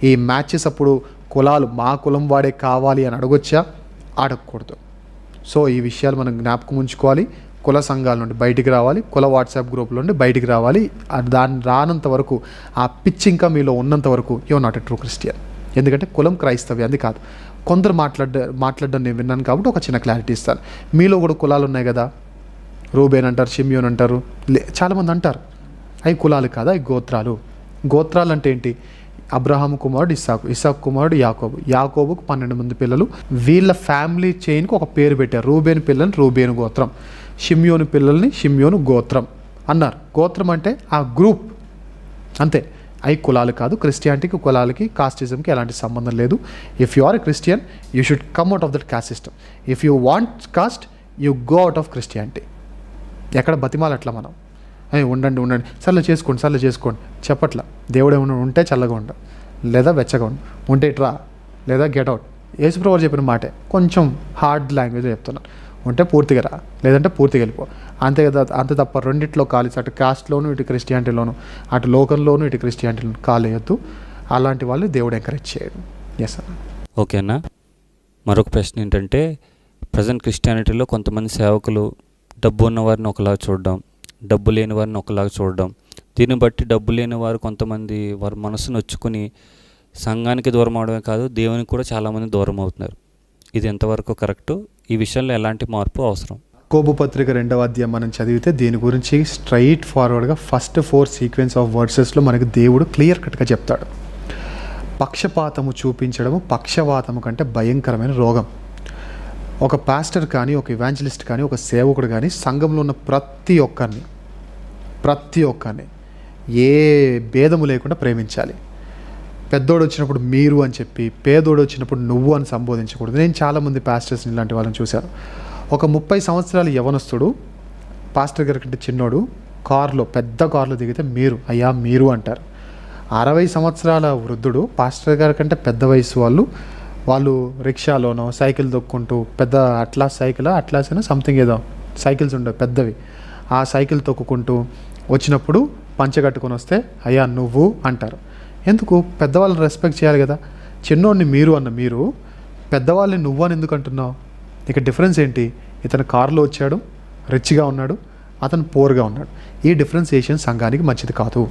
ఈ మ్యాచెస్ అప్పుడు కులాలు మా కులం వాడే కావాలి అని అడగొచ్చా? అడగకూడదు. సో ఈ విషయాలు మనం జ్ఞాపకం ఉంచుకోవాలి. కుల సంఘాల నుండి బయటికి రావాలి, కుల వాట్సాప్ గ్రూపుల నుండి బయటికి రావాలి. దాన్ని రానంత వరకు, ఆ పిచ్ ఇంకా మీలో ఉన్నంత వరకు you not a true Christian. ఎందుకంటే కులం క్రైస్తవ్యాన్ని కాదు. కొందరు మాట్లాడడం నేను విన్నాను కాబట్టి ఒక చిన్న క్లారిటీ ఇస్తాను. మీలో కూడా కులాలు ఉన్నాయి కదా, రూబేన్ అంటారు, షిమ్యోన్ అంటారు, చాలామంది అంటారు. అవి కులాలు కాదా, అవి గోత్రాలు. గోత్రాలు అంటే ఏంటి? అబ్రహాము కుమారుడు ఇస్సాకు కుమారుడు యాకోబుకు 12 మంది పిల్లలు. వీళ్ళ ఫ్యామిలీ చైన్కి ఒక పేరు పెట్టారు. రూబేను పిల్లల్ని రూబేను గోత్రం, షిమ్యోను పిల్లల్ని షిమ్యోను గోత్రం అన్నారు. గోత్రం అంటే ఆ గ్రూప్ అంతే. అవి కులాలు కాదు. క్రిస్టియానిటీకి కులాలకి కాస్టిజంకి ఎలాంటి సంబంధం లేదు. If you are a Christian you should come out of that caste system. If you want caste you go out of Christianity. ఎక్కడ బతిమాలు అట్లా మనం ఉండండి సర్లే చేసుకోండి చెప్పట్లా. దేవుడు ఏమైనా ఉంటే చల్లగా ఉండు, లేదా వెచ్చగా ఉండు, ఉంటే ఇట్రా, లేదా గెట్ అవుట్. యేసుప్రభువు చెప్పిన మాటే కొంచెం హార్డ్ లాంగ్వేజ్ చెప్తున్నాను. ఉంటే పూర్తిగా రా, లేదంటే పూర్తిగా వెళ్ళిపో, అంతే కదా. అంతే తప్ప రెండిట్లో కాలేసి అటు కాస్ట్లోను ఇటు క్రిస్టియానిటీలోను, అటు లోకంలోను ఇటు క్రిస్టియానిటీలోను కాలేయొద్దు. అలాంటి వాళ్ళు దేవుడు ఎంకరేజ్ చేయడు. ఎస్ అన్న. ఓకే అన్న. మరొక ప్రశ్న ఏంటంటే, ప్రజెంట్ క్రిస్టియానిటీలో కొంతమంది సేవకులు డబ్బు ఉన్న వారిని ఒకలాగా చూడడం, డబ్బు లేని వారిని ఒకలాగా చూడడం. దీన్ని బట్టి డబ్బు లేని వారు కొంతమంది వారి మనసును నొచ్చుకుని సంఘానికి దూరం అవడమే కాదు, దేవునికి కూడా చాలామంది దూరం అవుతున్నారు. ఇది ఎంతవరకు కరెక్టు? ఈ విషయంలో ఎలాంటి మార్పు అవసరం? యాకోబు పత్రిక 2వ అధ్యాయం మనం చదివితే దీని గురించి స్ట్రైట్ ఫార్వర్డ్గా ఫస్ట్ 4 సీక్వెన్స్ ఆఫ్ వర్సెస్లో మనకి దేవుడు క్లియర్ కట్గా చెప్తాడు. పక్షపాతము చూపించడము పక్షవాతము కంటే భయంకరమైన రోగం. ఒక పాస్టర్ కానీ, ఒక ఇవాంజలిస్ట్ కానీ, ఒక సేవకుడు కానీ సంఘంలో ఉన్న ప్రతి ఒక్కరిని ఏ భేదము లేకుండా ప్రేమించాలి. పెద్దోడు వచ్చినప్పుడు మీరు అని చెప్పి, పేదోడు వచ్చినప్పుడు నువ్వు అని సంబోధించకూడదు. నేను చాలామంది పాస్టర్స్ని ఇలాంటి వాళ్ళని చూశాను. ఒక 30 సంవత్సరాల యవనస్తుడు పాస్టర్ గారి కంటే చిన్నోడు పెద్ద కారులో దిగితే మీరు అంటారు. 60 సంవత్సరాల వృద్ధుడు పాస్టర్ గారి కంటే పెద్ద వయసు వాళ్ళు రిక్షాలోనో సైకిల్ దొక్కుంటూ, పెద్ద అట్లాస్ సంథింగ్ ఏదో సైకిల్స్ ఉండవు పెద్దవి, ఆ సైకిల్ తొక్కుకుంటూ వచ్చినప్పుడు పంచె కట్టుకొని వస్తే అయ్యా నువ్వు అంటారు. ఎందుకు? పెద్దవాళ్ళని రెస్పెక్ట్ చేయాలి కదా. చిన్నోడిని మీరు పెద్దవాళ్ళని నువ్వు అని ఎందుకు అంటున్నావు? ఇక డిఫరెన్స్ ఏంటి? ఇతను కారులో వచ్చాడు, రిచ్గా ఉన్నాడు, అతను పోర్గా ఉన్నాడు. ఈ డిఫరెన్సియేషన్ సంఘానికి మంచిది కాదు.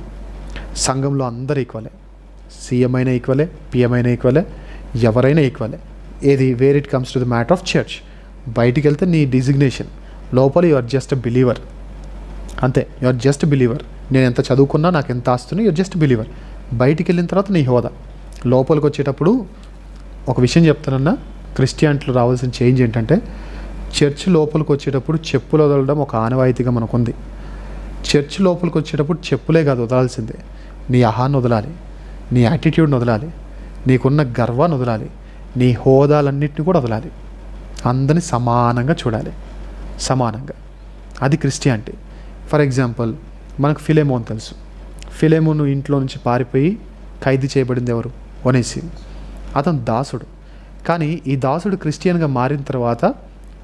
సంఘంలో అందరూ ఈక్వలే. సీఎం అయినా ఈక్వలే, పిఎం అయినా ఈక్వలే, ఎవరైనా ఈక్వలే. Where it comes to the matter of church. బయటికి వెళ్తే నీ డిజిగ్నేషన్, లోపల యు ఆర్ జస్ట్ బిలీవర్, అంతే. You are just believer. నేను ఎంత చదువుకున్నా, నాకు ఎంత ఆస్తున్నా, యు ఆర్ జస్ట్ బిలీవర్. బయటికి వెళ్ళిన తర్వాత నీ హోదా. లోపలికి వచ్చేటప్పుడు ఒక విషయం చెప్తానన్నా, క్రిస్టియానిటీలో రావాల్సిన చేంజ్ ఏంటంటే, చర్చ్ లోపలికి వచ్చేటప్పుడు చెప్పులు వదలడం ఒక ఆనవాయితీగా మనకుంది. చర్చ్ లోపలికి వచ్చేటప్పుడు చెప్పులే కాదు వదలాల్సిందే, నీ అహాన్ని వదలాలి, నీ యాటిట్యూడ్ని వదలాలి, నీకున్న గర్వాన్ని వదలాలి, నీ హోదాలన్నింటినీ కూడా వదలాలి. అందరినీ సమానంగా చూడాలి, సమానంగా. అది క్రిస్టియానిటీ. ఫర్ ఎగ్జాంపుల్ మనకు ఫిలేమోన్ తెలుసు. ఫిలేమోను ఇంట్లో నుంచి పారిపోయి ఖైదీ చేయబడింది ఎవరు? ఒనేసిము. అతను దాసుడు. కానీ ఈ దాసుడు క్రిస్టియన్గా మారిన తర్వాత,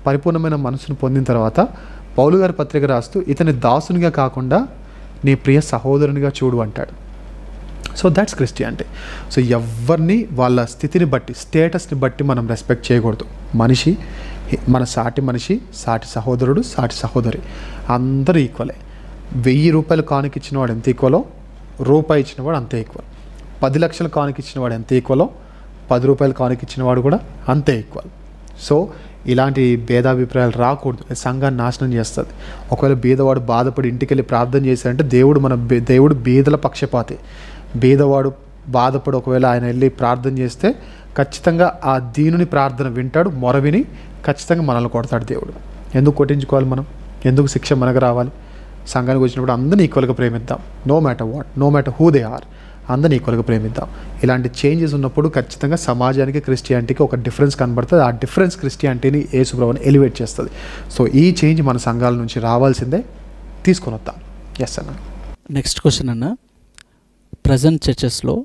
పరిపూర్ణమైన మనసును పొందిన తర్వాత పౌలు గారి పత్రిక రాస్తూ ఇతని దాసునిగా కాకుండా నీ ప్రియ సహోదరునిగా చూడు అంటాడు. So that's Christianity. సో ఎవరిని వాళ్ళ స్థితిని బట్టి, స్టేటస్ని బట్టి మనం రెస్పెక్ట్ చేయకూడదు. మన సాటి మనిషి, సాటి సహోదరుడు, సాటి సహోదరి అందరూ ఈక్వలే. 1000 రూపాయలు కానుక ఇచ్చినవాడు ఎంత ఈక్వలో, రూపాయి ఇచ్చినవాడు అంతే ఈక్వల్. 10 లక్షల కానుక ఇచ్చినవాడు ఎంత ఈక్వలో, 10 రూపాయలు కానుక ఇచ్చినవాడు కూడా అంతే ఈక్వల్. సో ఇలాంటి భేదాభిప్రాయాలు రాకూడదు. సంఘాన్ని నాశనం చేస్తుంది. ఒకవేళ బీదవాడు బాధపడి ఇంటికి వెళ్ళి ప్రార్థన చేశారంటే దేవుడు బీదల పక్షపాతి. బీదవాడు బాధపడి ఒకవేళ ఆయన వెళ్ళి ప్రార్థన చేస్తే ఖచ్చితంగా ఆ దీనుని ప్రార్థన వింటాడు, మొర విని ఖచ్చితంగా మనల్ని కొడతాడు దేవుడు. ఎందుకు కొట్టించుకోవాలి మనం? ఎందుకు శిక్ష మనకు రావాలి? సంఘానికి వచ్చినప్పుడు అందరినీ ఈక్వల్గా ప్రేమిద్దాం. No matter what, no matter who they are, అందరినీ ఈక్వల్గా ప్రేమిద్దాం. ఇలాంటి చేంజెస్ ఉన్నప్పుడు ఖచ్చితంగా సమాజానికి, క్రిస్టియానిటీకి ఒక డిఫరెన్స్ కనబడుతుంది. ఆ డిఫరెన్స్ క్రిస్టియానిటీని, యేసుప్రభువుని ఎలివేట్ చేస్తుంది. సో ఈ చేంజ్ మన సంఘాల నుంచి రావాల్సిందే, తీసుకొని వద్దాం. ఎస్ అన్న. నెక్స్ట్ క్వశ్చన్ అన్న, ప్రజెంట్ చర్చెస్లో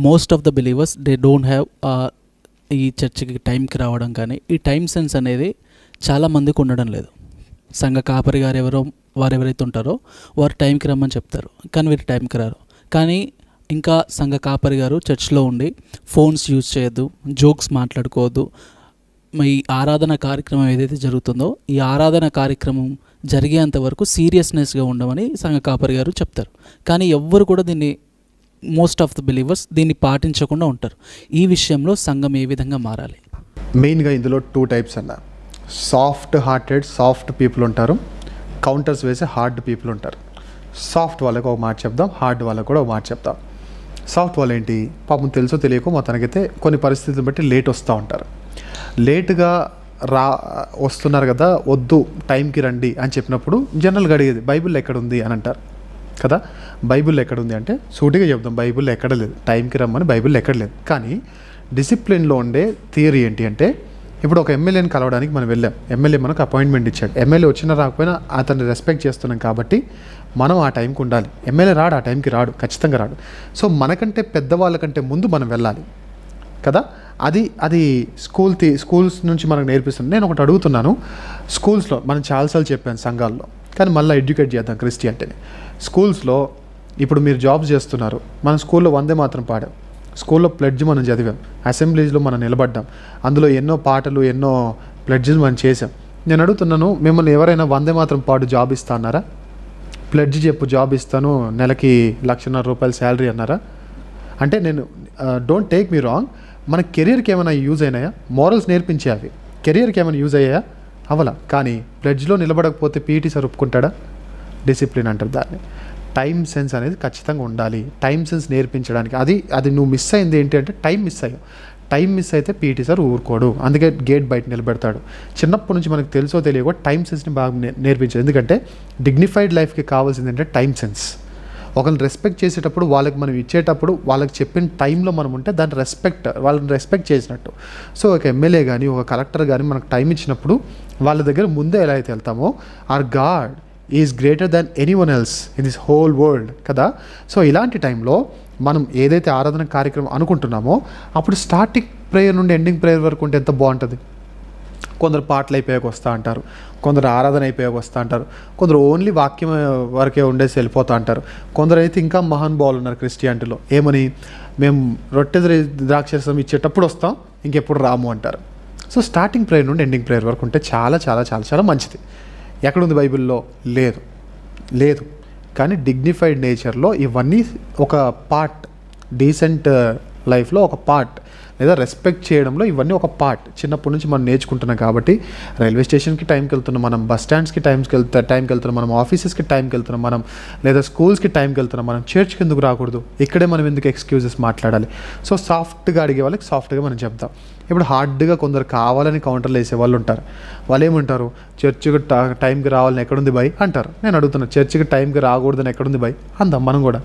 most of the believers they don't have ఈ చర్చికి టైంకి రావడం కానీ, ఈ టైం సెన్స్ అనేది చాలామందికి ఉండడం లేదు. సంఘ కాపరి గారు వారు ఎవరైతే ఉంటారో వారు టైంకి రమ్మని చెప్తారు, కానీ వీరు టైంకి రారు. కానీ ఇంకా సంఘ కాపరి గారు చర్చ్లో ఉండి ఫోన్స్ యూజ్ చేయొద్దు, జోక్స్ మాట్లాడుకోవద్దు, ఈ ఆరాధన కార్యక్రమం ఏదైతే జరుగుతుందో ఈ ఆరాధన కార్యక్రమం జరిగేంత వరకు సీరియస్నెస్గా ఉండమని సంఘ కాపరి గారు చెప్తారు. కానీ ఎవ్వరు కూడా మోస్ట్ ఆఫ్ ద బిలీవర్స్ దీన్ని పాటించకుండా ఉంటారు. ఈ విషయంలో సంఘం ఏ విధంగా మారాలి? మెయిన్గా ఇందులో 2 టైప్స్ అన్న. సాఫ్ట్ పీపుల్ ఉంటారు, కౌంటర్స్ వేసే హార్డ్ పీపుల్ ఉంటారు. సాఫ్ట్ వాళ్ళకి ఒక మాట చెప్దాం, హార్డ్ వాళ్ళకి కూడా ఒక మాట చెప్తాం. సాఫ్ట్ వాళ్ళు ఏంటి, పాపం తెలుసో తెలియకో మొత్తానికైతే కొన్ని పరిస్థితులను బట్టి లేట్ వస్తూ ఉంటారు. లేటుగా వస్తున్నారు కదా, వద్దు టైంకి రండి అని చెప్పినప్పుడు జనరల్గా అడిగేది బైబిల్ ఎక్కడ ఉంది అని అంటారు. కదా. బైబిల్లో ఎక్కడ ఉంది అంటే సూటిగా చెప్దాం, బైబిల్లో ఎక్కడ లేదు. టైంకి రమ్మని బైబిల్లో ఎక్కడ లేదు. కానీ డిసిప్లిన్లో ఉండే థియరీ ఏంటి అంటే, ఇప్పుడు ఒక ఎమ్మెల్యేని కలవడానికి మనం వెళ్ళాం, ఎమ్మెల్యే మనకు అపాయింట్మెంట్ ఇచ్చాడు. ఎమ్మెల్యే వచ్చినా రాకపోయినా అతన్ని రెస్పెక్ట్ చేస్తున్నాం కాబట్టి మనం ఆ టైంకి ఉండాలి. ఎమ్మెల్యే రాడు, ఆ టైంకి రాడు, ఖచ్చితంగా రాడు. సో మనకంటే పెద్దవాళ్ళకంటే ముందు మనం వెళ్ళాలి కదా. అది స్కూల్స్ నుంచి మనకు నేర్పిస్తుంది. నేను ఒకటి అడుగుతున్నాను, స్కూల్స్లో మనం చాలాసార్లు చెప్పాను సంఘాల్లో, కానీ మళ్ళీ ఎడ్యుకేట్ చేద్దాం క్రిస్టియానిటీని. స్కూల్స్లో ఇప్పుడు మీరు జాబ్స్ చేస్తున్నారు, మన స్కూల్లో వందే మాత్రం పాడాం, స్కూల్లో ప్లెడ్జ్ మనం చదివాం, అసెంబ్లీస్లో మనం నిలబడ్డాం, అందులో ఎన్నో పాటలు ఎన్నో ప్లెడ్జెస్ మనం చేసాం. నేను అడుగుతున్నాను, మిమ్మల్ని ఎవరైనా వందే మాత్రం పాడు జాబ్ ఇస్తా అన్నారా? ప్లెడ్జ్ చెప్పు జాబ్ ఇస్తాను, నెలకి 1,50,000 రూపాయలు శాలరీ అన్నారా? అంటే నేను డోంట్ టేక్ మీ రాంగ్, మన కెరియర్కి ఏమైనా యూజ్ అయినాయా? మోరల్స్ నేర్పించే అవి కెరియర్కి ఏమైనా యూజ్ అయ్యాయా? అవలా. కానీ ప్లెడ్జ్లో నిలబడకపోతే పీఈటీ సార్ ఒప్పుకుంటాడా? డిసిప్లిన్ అంటారు దాన్ని. టైం సెన్స్ అనేది ఖచ్చితంగా ఉండాలి. టైం సెన్స్ నేర్పించడానికి అది నువ్వు మిస్ అయింది ఏంటి అంటే టైం మిస్ అయ్యావు. టైం మిస్ అయితే పీఈటీ సార్ ఊరుకోడు, అందుకే గేట్ బయట నిలబెడతాడు. చిన్నప్పటి నుంచి మనకు తెలుసో తెలియకో టైం సెన్స్ని బాగా నేర్పించాడు. ఎందుకంటే డిగ్నిఫైడ్ లైఫ్కి కావాల్సింది అంటే టైం సెన్స్. ఒకరిని రెస్పెక్ట్ చేసేటప్పుడు, వాళ్ళకి మనం ఇచ్చేటప్పుడు, వాళ్ళకి చెప్పిన టైంలో మనం ఉంటే దాని వాళ్ళని రెస్పెక్ట్ చేసినట్టు. సో ఒక ఎమ్మెల్యే కానీ ఒక కలెక్టర్ కానీ మనకు టైం ఇచ్చినప్పుడు వాళ్ళ దగ్గర ముందే ఎలా అయితే వెళ్తామో, our God is greater than anyone else in this whole world కదా. సో ఇలాంటి టైంలో మనం ఏదైతే ఆరాధన కార్యక్రమం అనుకుంటున్నామో అప్పుడు స్టార్టింగ్ ప్రేయర్ నుండి ఎండింగ్ ప్రేయర్ వరకు ఉంటే ఎంత బాగుంటుంది. కొందరు పాటలు అయిపోయాక వస్తూ అంటారు, కొందరు ఆరాధన అయిపోయాక వస్తూ అంటారు, కొందరు ఓన్లీ వాక్యం వరకే ఉండేసి వెళ్ళిపోతూ అంటారు. కొందరు అయితే ఇంకా మహానుభావులు ఉన్నారు క్రిస్టియానిటీలో, ఏమని మేము రొట్టె ద్రాక్షరసం ఇచ్చేటప్పుడు వస్తాం, ఇంకెప్పుడు రాము అంటారు. సో స్టార్టింగ్ ప్రేయర్ నుండి ఎండింగ్ ప్రేయర్ వరకు ఉంటే చాలా చాలా చాలా చాలా మంచిది. ఎక్కడుంది బైబిల్లో? లేదు. కానీ డిగ్నిఫైడ్ నేచర్లో ఇవన్నీ ఒక పార్ట్, డీసెంట్ లైఫ్లో ఒక పార్ట్, లేదా రెస్పెక్ట్ చేయడంలో ఇవన్నీ ఒక పార్ట్. చిన్నప్పటి నుంచి మనం నేర్చుకుంటున్నాం కాబట్టి రైల్వే స్టేషన్కి టైంకి వెళ్తున్నాం మనం, బస్ స్టాండ్స్కి టైంకి వెళ్తున్నాం మనం, ఆఫీసెస్కి టైంకి వెళ్తున్నాం మనం, లేదా స్కూల్స్కి టైంకి వెళ్తున్నాం మనం. చర్చ్కి ఎందుకు రాకూడదు? ఇక్కడే మనం ఎందుకు ఎక్స్క్యూజెస్ మాట్లాడాలి? సో సాఫ్ట్గా అడిగే వాళ్ళకి సాఫ్ట్గా మనం చెప్తాం. ఇప్పుడు హార్డ్గా కొందరు కావాలని కౌంటర్లు వేసే వాళ్ళు ఉంటారు. వాళ్ళు ఏమంటారు? చర్చికి టైంకి రావాలని ఎక్కడుంది బై అంటారు. నేను అడుగుతున్నా, చర్చికి టైంకి రాకూడదని ఎక్కడుంది బై అందాం మనం కూడా.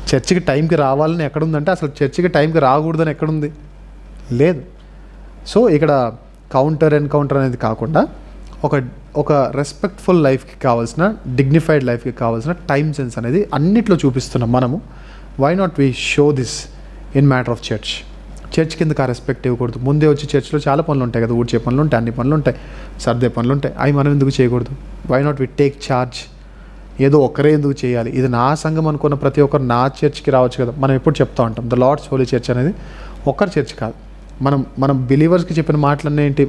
చర్చికి టైంకి రావాలని ఎక్కడుందంటే అసలు చర్చికి టైంకి రాకూడదని ఎక్కడుంది? లేదు. సో ఇక్కడ ఎన్కౌంటర్ అనేది కాకుండా ఒక రెస్పెక్ట్ఫుల్ లైఫ్కి కావాల్సిన, డిగ్నిఫైడ్ లైఫ్కి కావాల్సిన టైం సెన్స్ అనేది అన్నిట్లో చూపిస్తున్నాం మనము. Why not we show this in matter of church? Church కిందకి ఆ రెస్పెక్ట్ ఇవ్వకూడదు. ముందే వచ్చి చర్చ్లో చాలా పనులు ఉంటాయి కదా, ఊడ్చే పనులు ఉంటాయి, అన్ని పనులు ఉంటాయి, సర్దే పనులు ఉంటాయి, అవి మనం ఎందుకు చేయకూడదు? Why not we take charge? ఏదో ఒక్కరే ఎందుకు చేయాలి? ఇది నా సంఘం అనుకున్న ప్రతి ఒక్కరు నా చర్చ్కి రావచ్చు కదా. మనం ఎప్పుడు చెప్తూ ఉంటాం, ద లార్డ్స్ హోలీ చర్చ్ అనేది ఒక్కరి చర్చ్ కాదు. మనం బిలీవర్స్కి చెప్పిన మాటలన్నీ ఏంటి?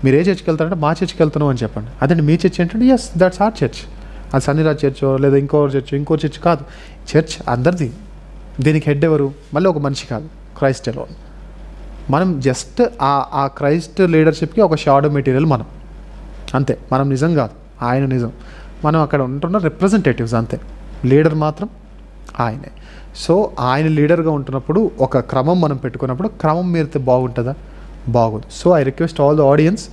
మీరు ఏ చర్చ్కి వెళ్తారంటే మా చర్చ్కి వెళ్తున్నాం అని చెప్పండి. అదండి మీ చర్చ్ ఏంటంటే ఎస్ దట్స్ ఆర్ చర్చ్. అది సన్నిరాజ్ చర్చో లేదా ఇంకో చర్చ్ కాదు. చర్చ్ అందరిది. దీనికి హెడ్ ఎవరు? మళ్ళీ ఒక మనిషి కాదు, క్రైస్ట్ అలోన్. మనం జస్ట్ ఆ క్రైస్ట్ లీడర్షిప్కి ఒక షాడో మెటీరియల్ మనం, అంతే. మనం నిజం కాదు, ఆయన నిజం. మనం అక్కడ ఉంటున్న రిప్రజెంటేటివ్స్ అంతే. లీడర్ మాత్రం ఆయనే. సో ఆయన లీడర్గా ఉంటున్నప్పుడు ఒక క్రమం మనం పెట్టుకున్నప్పుడు క్రమం మీరితే బాగుంటుందా? బాగోదు. So I request all the audience,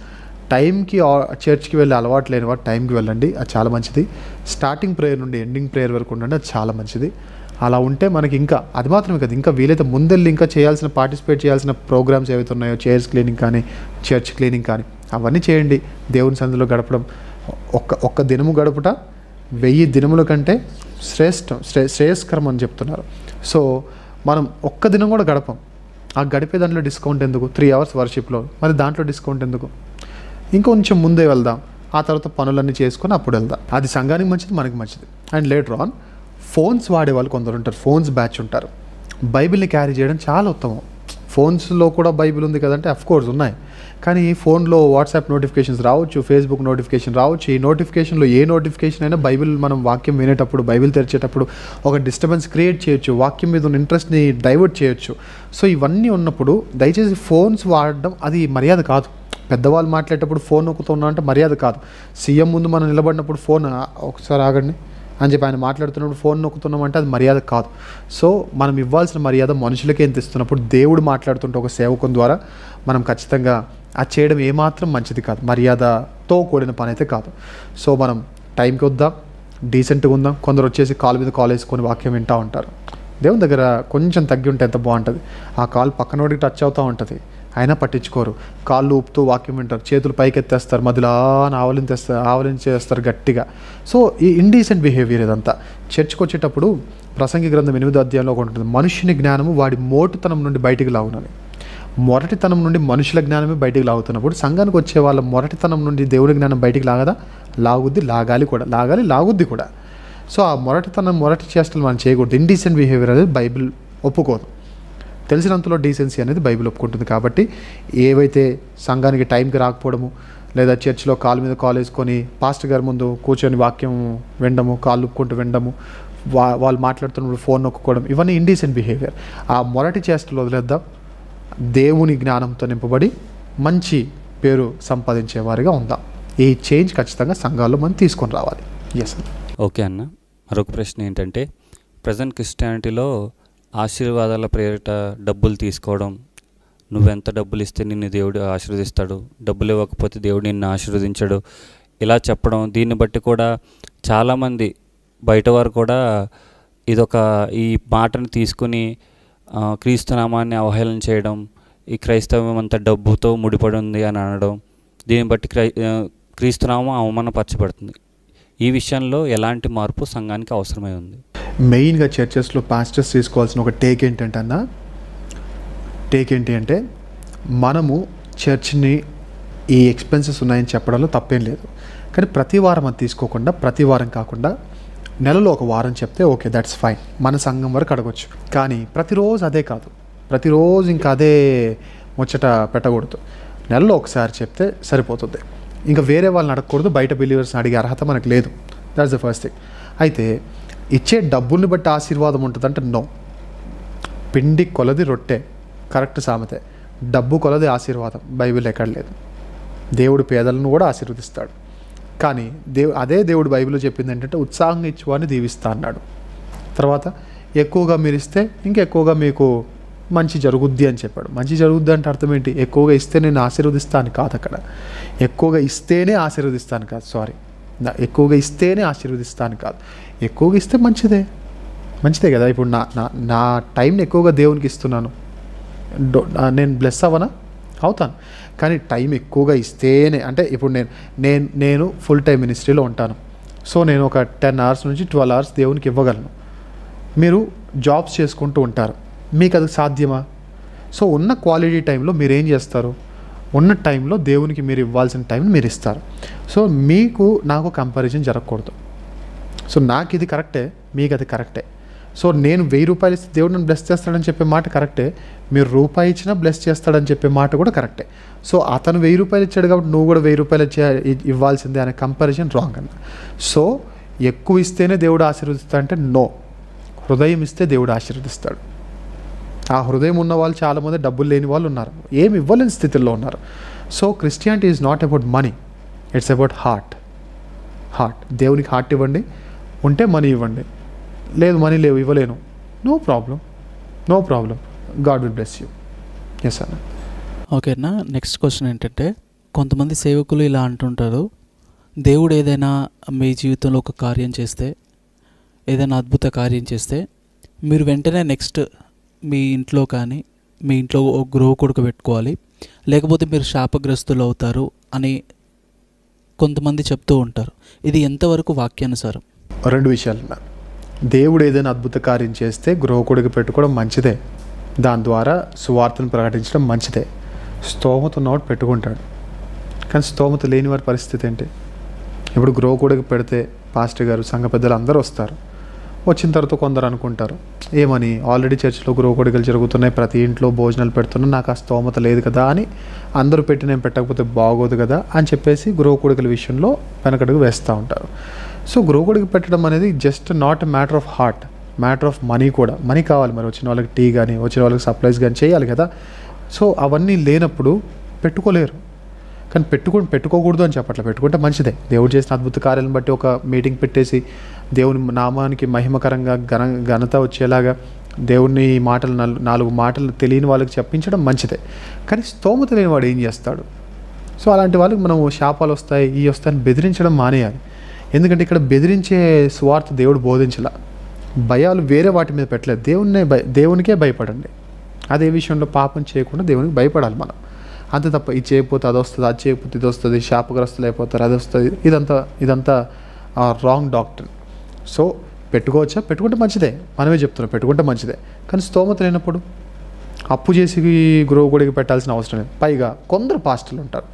టైంకి చర్చ్కి వెళ్ళి అలవాటు లేని వాడు టైంకి వెళ్ళండి, అది చాలా మంచిది. స్టార్టింగ్ ప్రేయర్ నుండి ఎండింగ్ ప్రేయర్ వరకు ఉండండి, అది చాలా మంచిది. అలా ఉంటే మనకి ఇంకా అది మాత్రమే కదా, ఇంకా వీలైతే ముందెళ్ళి ఇంకా పార్టిసిపేట్ చేయాల్సిన ప్రోగ్రామ్స్ ఏవైతే ఉన్నాయో, చైర్స్ క్లీనింగ్ కానీ, చర్చ్ క్లీనింగ్ కానీ, అవన్నీ చేయండి. దేవుని సన్నిధిలో గడపడం, ఒక్క దినము గడుపుట 1000 దినముల కంటే శ్రేయస్కరం అని చెప్తున్నారు. సో మనం ఒక్క దినం కూడా గడపం. ఆ గడిపే దాంట్లో డిస్కౌంట్ ఎందుకు? 3 hours వర్షిప్లో, మరి దాంట్లో డిస్కౌంట్ ఎందుకు? ఇంకొంచెం ముందే వెళ్దాం, ఆ తర్వాత పనులన్నీ చేసుకొని అప్పుడు వెళ్దాం. అది సంఘానికి మంచిది, మనకి మంచిది. అండ్ లేటర్ ఆన్ ఫోన్స్ వాడే వాళ్ళు కొందరు ఉంటారు, ఫోన్స్ బ్యాచ్ ఉంటారు. బైబిల్ని క్యారీ చేయడం చాలా ఉత్తమం. ఫోన్స్లో కూడా బైబిల్ ఉంది కదంటే అఫ్కోర్స్ ఉన్నాయి, కానీ ఫోన్లో వాట్సాప్ నోటిఫికేషన్స్ రావచ్చు, ఫేస్బుక్ నోటిఫికేషన్ రావచ్చు. ఈ నోటిఫికేషన్లో ఏ నోటిఫికేషన్ అయినా బైబిల్ మనం వాక్యం వినేటప్పుడు, బైబిల్ తెరిచేటప్పుడు ఒక డిస్టర్బెన్స్ క్రియేట్ చేయొచ్చు, వాక్యం మీద ఉన్న ఇంట్రెస్ట్ని డైవర్ట్ చేయొచ్చు. సో ఇవన్నీ ఉన్నప్పుడు దయచేసి ఫోన్స్ వాడడం అది మర్యాద కాదు. పెద్దవాళ్ళు మాట్లాడేటప్పుడు ఫోన్ నొక్కుతున్నా అంటే మర్యాద కాదు. సీఎం ముందు మనం నిలబడినప్పుడు ఫోన్ ఒకసారి ఆగండి అని చెప్పి ఆయన మాట్లాడుతున్నప్పుడు ఫోన్ నొక్కుతున్నామంటే అది మర్యాద కాదు. సో మనం ఇవ్వాల్సిన మర్యాద మనుషులకే ఎంత ఇస్తున్నప్పుడు దేవుడు మాట్లాడుతుంటే ఒక సేవకుని ద్వారా మనం ఖచ్చితంగా అది చేయడం ఏమాత్రం మంచిది కాదు, మర్యాదతో కూడిన పని అయితే కాదు. సో మనం టైంకి వద్దాం, డీసెంట్గా ఉందాం. కొందరు వచ్చేసి కాలు మీద కాలు వేసుకొని వాక్యం వింటూ ఉంటారు. దేవుని దగ్గర కొంచెం తగ్గి ఉంటే ఎంత బాగుంటుంది. ఆ కాలు పక్కనోడికి టచ్ అవుతూ ఉంటుంది, అయినా పట్టించుకోరు. కాళ్ళు ఊపుతూ వాక్యం వింటారు, చేతులు పైకెత్తేస్తారు, మధ్యలో ఆవలించేస్తారు గట్టిగా. సో ఈ ఇండీసెంట్ బిహేవియర్ ఇదంతా. చర్చ్కి వచ్చేటప్పుడు ప్రసంగి గ్రంథం 8వ అధ్యాయంలో ఒకటి ఉంటుంది, మనుష్యుని జ్ఞానము వాడి మోటుతనం నుండి బయటికి లాగునని. మొరటితనం నుండి మనుషుల జ్ఞానమే బయటికి లాగుతున్నప్పుడు సంఘానికి వచ్చే వాళ్ళ మొరటితనం నుండి దేవుడి జ్ఞానం బయటికి లాగదా? లాగుద్ది, లాగుద్ది కూడా. సో ఆ మొరటి చేష్టలు మనం చేయకూడదు. ఇండీసెంట్ బిహేవియర్ అనేది బైబిల్ ఒప్పుకోదు. తెలిసినంతలో డీసెన్సీ అనేది బైబిల్ ఒప్పుకుంటుంది. కాబట్టి ఏవైతే సంఘానికి టైంకి రాకపోవడము, లేదా చర్చిలో కాలు మీద కాలు వేసుకొని పాస్టర్ గారి ముందు కూర్చొని వాక్యం వినడము, కాళ్ళు ఒప్పుకుంటూ వినడము, వాళ్ళు మాట్లాడుతున్నప్పుడు ఫోన్ నొక్కుకోవడం, ఇవన్నీ ఇండీసెంట్ బిహేవియర్. ఆ మొరటి చేష్టలు వదిలేద్దాం. దేవుని జ్ఞానంతో నింపబడి మంచి పేరు సంపాదించే వారిగా ఉందాం. ఈ చేంజ్ ఖచ్చితంగా సంఘాల్లో మనం తీసుకొని రావాలి. ఎస్ అన్న. ఓకే అన్న. మరొక ప్రశ్న ఏంటంటే, ప్రజెంట్ క్రిస్టియానిటీలో ఆశీర్వాదాల ప్రేరిట డబ్బులు తీసుకోవడం, నువ్వెంత డబ్బులు ఇస్తే నిన్ను దేవుడు ఆశీర్వదిస్తాడు, డబ్బులు ఇవ్వకపోతే దేవుడు నిన్ను ఆశీర్వదించడు, ఇలా చెప్పడం, దీన్ని బట్టి కూడా చాలామంది బయట వారు కూడా ఈ మాటను తీసుకుని క్రీస్తునామాన్ని అవహేళన చేయడం, ఈ క్రైస్తవం అంతా డబ్బుతో ముడిపడి ఉంది అని అనడం, దీన్ని బట్టి క్రీస్తునామం అవమానపరచబడుతుంది. ఈ విషయంలో ఎలాంటి మార్పు సంఘానికి అవసరమై ఉంది? మెయిన్గా చర్చెస్లో పాస్టర్స్ తీసుకోవాల్సిన ఒక టేక్ ఏంటి అంటే మనము చర్చ్ని ఈ ఎక్స్పెన్సెస్ ఉన్నాయని చెప్పడంలో తప్పేం లేదు. కానీ ప్రతి వారం అది తీసుకోకుండా, ప్రతి వారం కాకుండా నెలలో ఒక వారం చెప్తే ఓకే, దట్స్ ఫైన్, మన సంఘం వరకు అడగొచ్చు. కానీ ప్రతిరోజు అదే కాదు, ప్రతిరోజు ఇంకా అదే ముచ్చట పెట్టకూడదు. నెలలో ఒకసారి చెప్తే సరిపోతుంది. ఇంకా వేరే వాళ్ళని అడగకూడదు, బయట బిలీవర్స్ని అడిగే అర్హత మనకు లేదు. That's the first thing. అయితే ఇచ్చే డబ్బుల్ని బట్టి ఆశీర్వాదం ఉంటుందంటే నో. పిండి కొలది రొట్టె కరెక్ట్ సామెతే, డబ్బు కొలది ఆశీర్వాదం బైబిల్ ఎక్కడ లేదు. దేవుడు పేదలను కూడా ఆశీర్వదిస్తాడు. కానీ అదే దేవుడు బైబిల్లో చెప్పింది ఏంటంటే ఉత్సాహంగా ఇచ్చేవాడిని దీవిస్తా అన్నాడు. తర్వాత ఎక్కువగా మీరు ఇస్తే ఇంకా ఎక్కువగా మీకు మంచి జరుగుద్ది అని చెప్పాడు. మంచి జరుగుద్ది అంటే అర్థం ఏంటి? ఎక్కువగా ఇస్తే నేను ఆశీర్వదిస్తాను కాదు. అక్కడ ఎక్కువగా ఇస్తేనే ఆశీర్వదిస్తాను కాదు, ఎక్కువగా ఇస్తేనే ఆశీర్వదిస్తాను కాదు. ఎక్కువగా ఇస్తే మంచిదే కదా. ఇప్పుడు నా టైంని ఎక్కువగా దేవునికి ఇస్తున్నాను, నేను బ్లెస్ అవుతాను. కానీ టైం ఎక్కువగా ఇస్తేనే, అంటే ఇప్పుడు నేను ఫుల్ టైం మినిస్ట్రీలో ఉంటాను. సో నేను ఒక 10 hours నుంచి 12 hours దేవునికి ఇవ్వగలను. మీరు జాబ్స్ చేసుకుంటూ ఉంటారు, మీకు అది సాధ్యమా? సో ఉన్న క్వాలిటీ టైంలో మీరు ఏం చేస్తారు? ఉన్న టైంలో దేవునికి మీరు ఇవ్వాల్సిన టైంని మీరు ఇస్తారు. సో నాకు కంపారిజన్ జరగకూడదు. సో నాకు ఇది కరెక్టే, మీకు అది కరెక్టే. సో నేను 1000 రూపాయలు ఇస్తే దేవుడు నన్ను బ్లెస్ చేస్తాడని చెప్పే మాట కరెక్టే, మీరు రూపాయి ఇచ్చినా బ్లెస్ చేస్తాడని చెప్పే మాట కూడా కరెక్టే. సో అతను 1000 రూపాయలు ఇచ్చాడు కాబట్టి నువ్వు కూడా 1000 రూపాయలు ఇవ్వాల్సిందే అనే కంపారిజన్ రాంగ్ అన్న. సో ఎక్కువ ఇస్తేనే దేవుడు ఆశీర్వదిస్తాడు అంటే నో. హృదయం ఇస్తే దేవుడు ఆశీర్వదిస్తాడు. ఆ హృదయం ఉన్న వాళ్ళు చాలామంది డబ్బులు లేని వాళ్ళు ఉన్నారు, ఏమి ఇవ్వలేని స్థితిలో ఉన్నారు. So Christianity is not about money, it's about heart. దేవునికి హార్ట్ ఇవ్వండి, ఉంటే మనీ ఇవ్వండి. లేదు మనీ లేవు, ఇవ్వలేను, no problem, God will bless you. Yes అన్న. ఓకే అన్న. నెక్స్ట్ క్వశ్చన్ ఏంటంటే, కొంతమంది సేవకులు ఇలా అంటుంటారు, దేవుడు ఏదైనా మీ జీవితంలో ఒక కార్యం చేస్తే, ఏదైనా అద్భుత కార్యం చేస్తే మీరు వెంటనే నెక్స్ట్ మీ ఇంట్లో కానీ మీ ఇంట్లో ఒక గృహ కొడుకు పెట్టుకోవాలి, లేకపోతే మీరు శాపగ్రస్తులు అవుతారు అని కొంతమంది చెప్తూ ఉంటారు. ఇది ఎంతవరకు వాక్యానుసారం? 2 విషయాలు. దేవుడు ఏదైనా అద్భుత కార్యం చేస్తే గృహ కొడుకు పెట్టుకోవడం మంచిదే, దాని ద్వారా సువార్తను ప్రకటించడం మంచిదే. స్తోమత ఉన్నవాడు పెట్టుకుంటాడు. కానీ స్తోమత లేని వారి పరిస్థితి ఏంటి? ఇప్పుడు గృహ కొడుకు పెడితే పాస్టర్ గారు, సంఘ పెద్దలు అందరూ వస్తారు. వచ్చిన తర్వాత కొందరు అనుకుంటారు ఏమని, ఆల్రెడీ చర్చిలో గృహ కొడుకులు జరుగుతున్నాయి, ప్రతి ఇంట్లో భోజనాలు పెడుతున్నా, నాకు ఆ స్తోమత లేదు కదా అని, అందరూ పెట్టి నేను పెట్టకపోతే బాగోదు కదా అని చెప్పేసి గృహ కొడుకుల విషయంలో వెనకడుగు వేస్తూ ఉంటారు. సో గృహ కొడుకు పెట్టడం అనేది just not a matter of heart, matter of money కూడా. మనీ కావాలి మరి, వచ్చిన వాళ్ళకి టీ కానీ వచ్చిన వాళ్ళకి సప్లైస్ కానీ చేయాలి కదా. సో అవన్నీ లేనప్పుడు పెట్టుకోలేరు. కానీ పెట్టుకోకూడదు అని చెప్పట్లే, పెట్టుకుంటే మంచిదే. దేవుడు చేసిన అద్భుత కార్యాలను బట్టి ఒక మీటింగ్ పెట్టేసి దేవుని నామానికి మహిమకరంగా ఘనత వచ్చేలాగా దేవుని మాటలు 4 మాటలు తెలియని వాళ్ళకి చెప్పించడం మంచిదే. కానీ స్తోమత లేని వాడు ఏం చేస్తాడు? సో అలాంటి వాళ్ళకి మనం శాపాలు వస్తాయి, వస్తాయని బెదిరించడం మానేయాలి. ఎందుకంటే ఇక్కడ బెదిరించే స్వార్థ దేవుడు బోధించలా, భయాలు వేరే వాటి మీద పెట్టలేదు, దేవునికే భయపడండి. అదే విషయంలో పాపం చేయకుండా దేవునికి భయపడాలి మనం, అంతే తప్ప ఇది చేయకపోతే అది వస్తుంది, అది చేయకపోతే ఇది వస్తుంది, శాపగ్రస్తులు అయిపోతారు, అది వస్తుంది, ఇదంతా రాంగ్ డాక్టర్. సో పెట్టుకోవచ్చా? పెట్టుకుంటే మంచిదే, మనమే చెప్తున్నాం పెట్టుకుంటే మంచిదే. కానీ స్తోమత లేనప్పుడు అప్పు చేసి గృహగుడికి పెట్టాల్సిన అవసరం లేదు. పైగా కొందరు పాస్టర్లు ఉంటారు,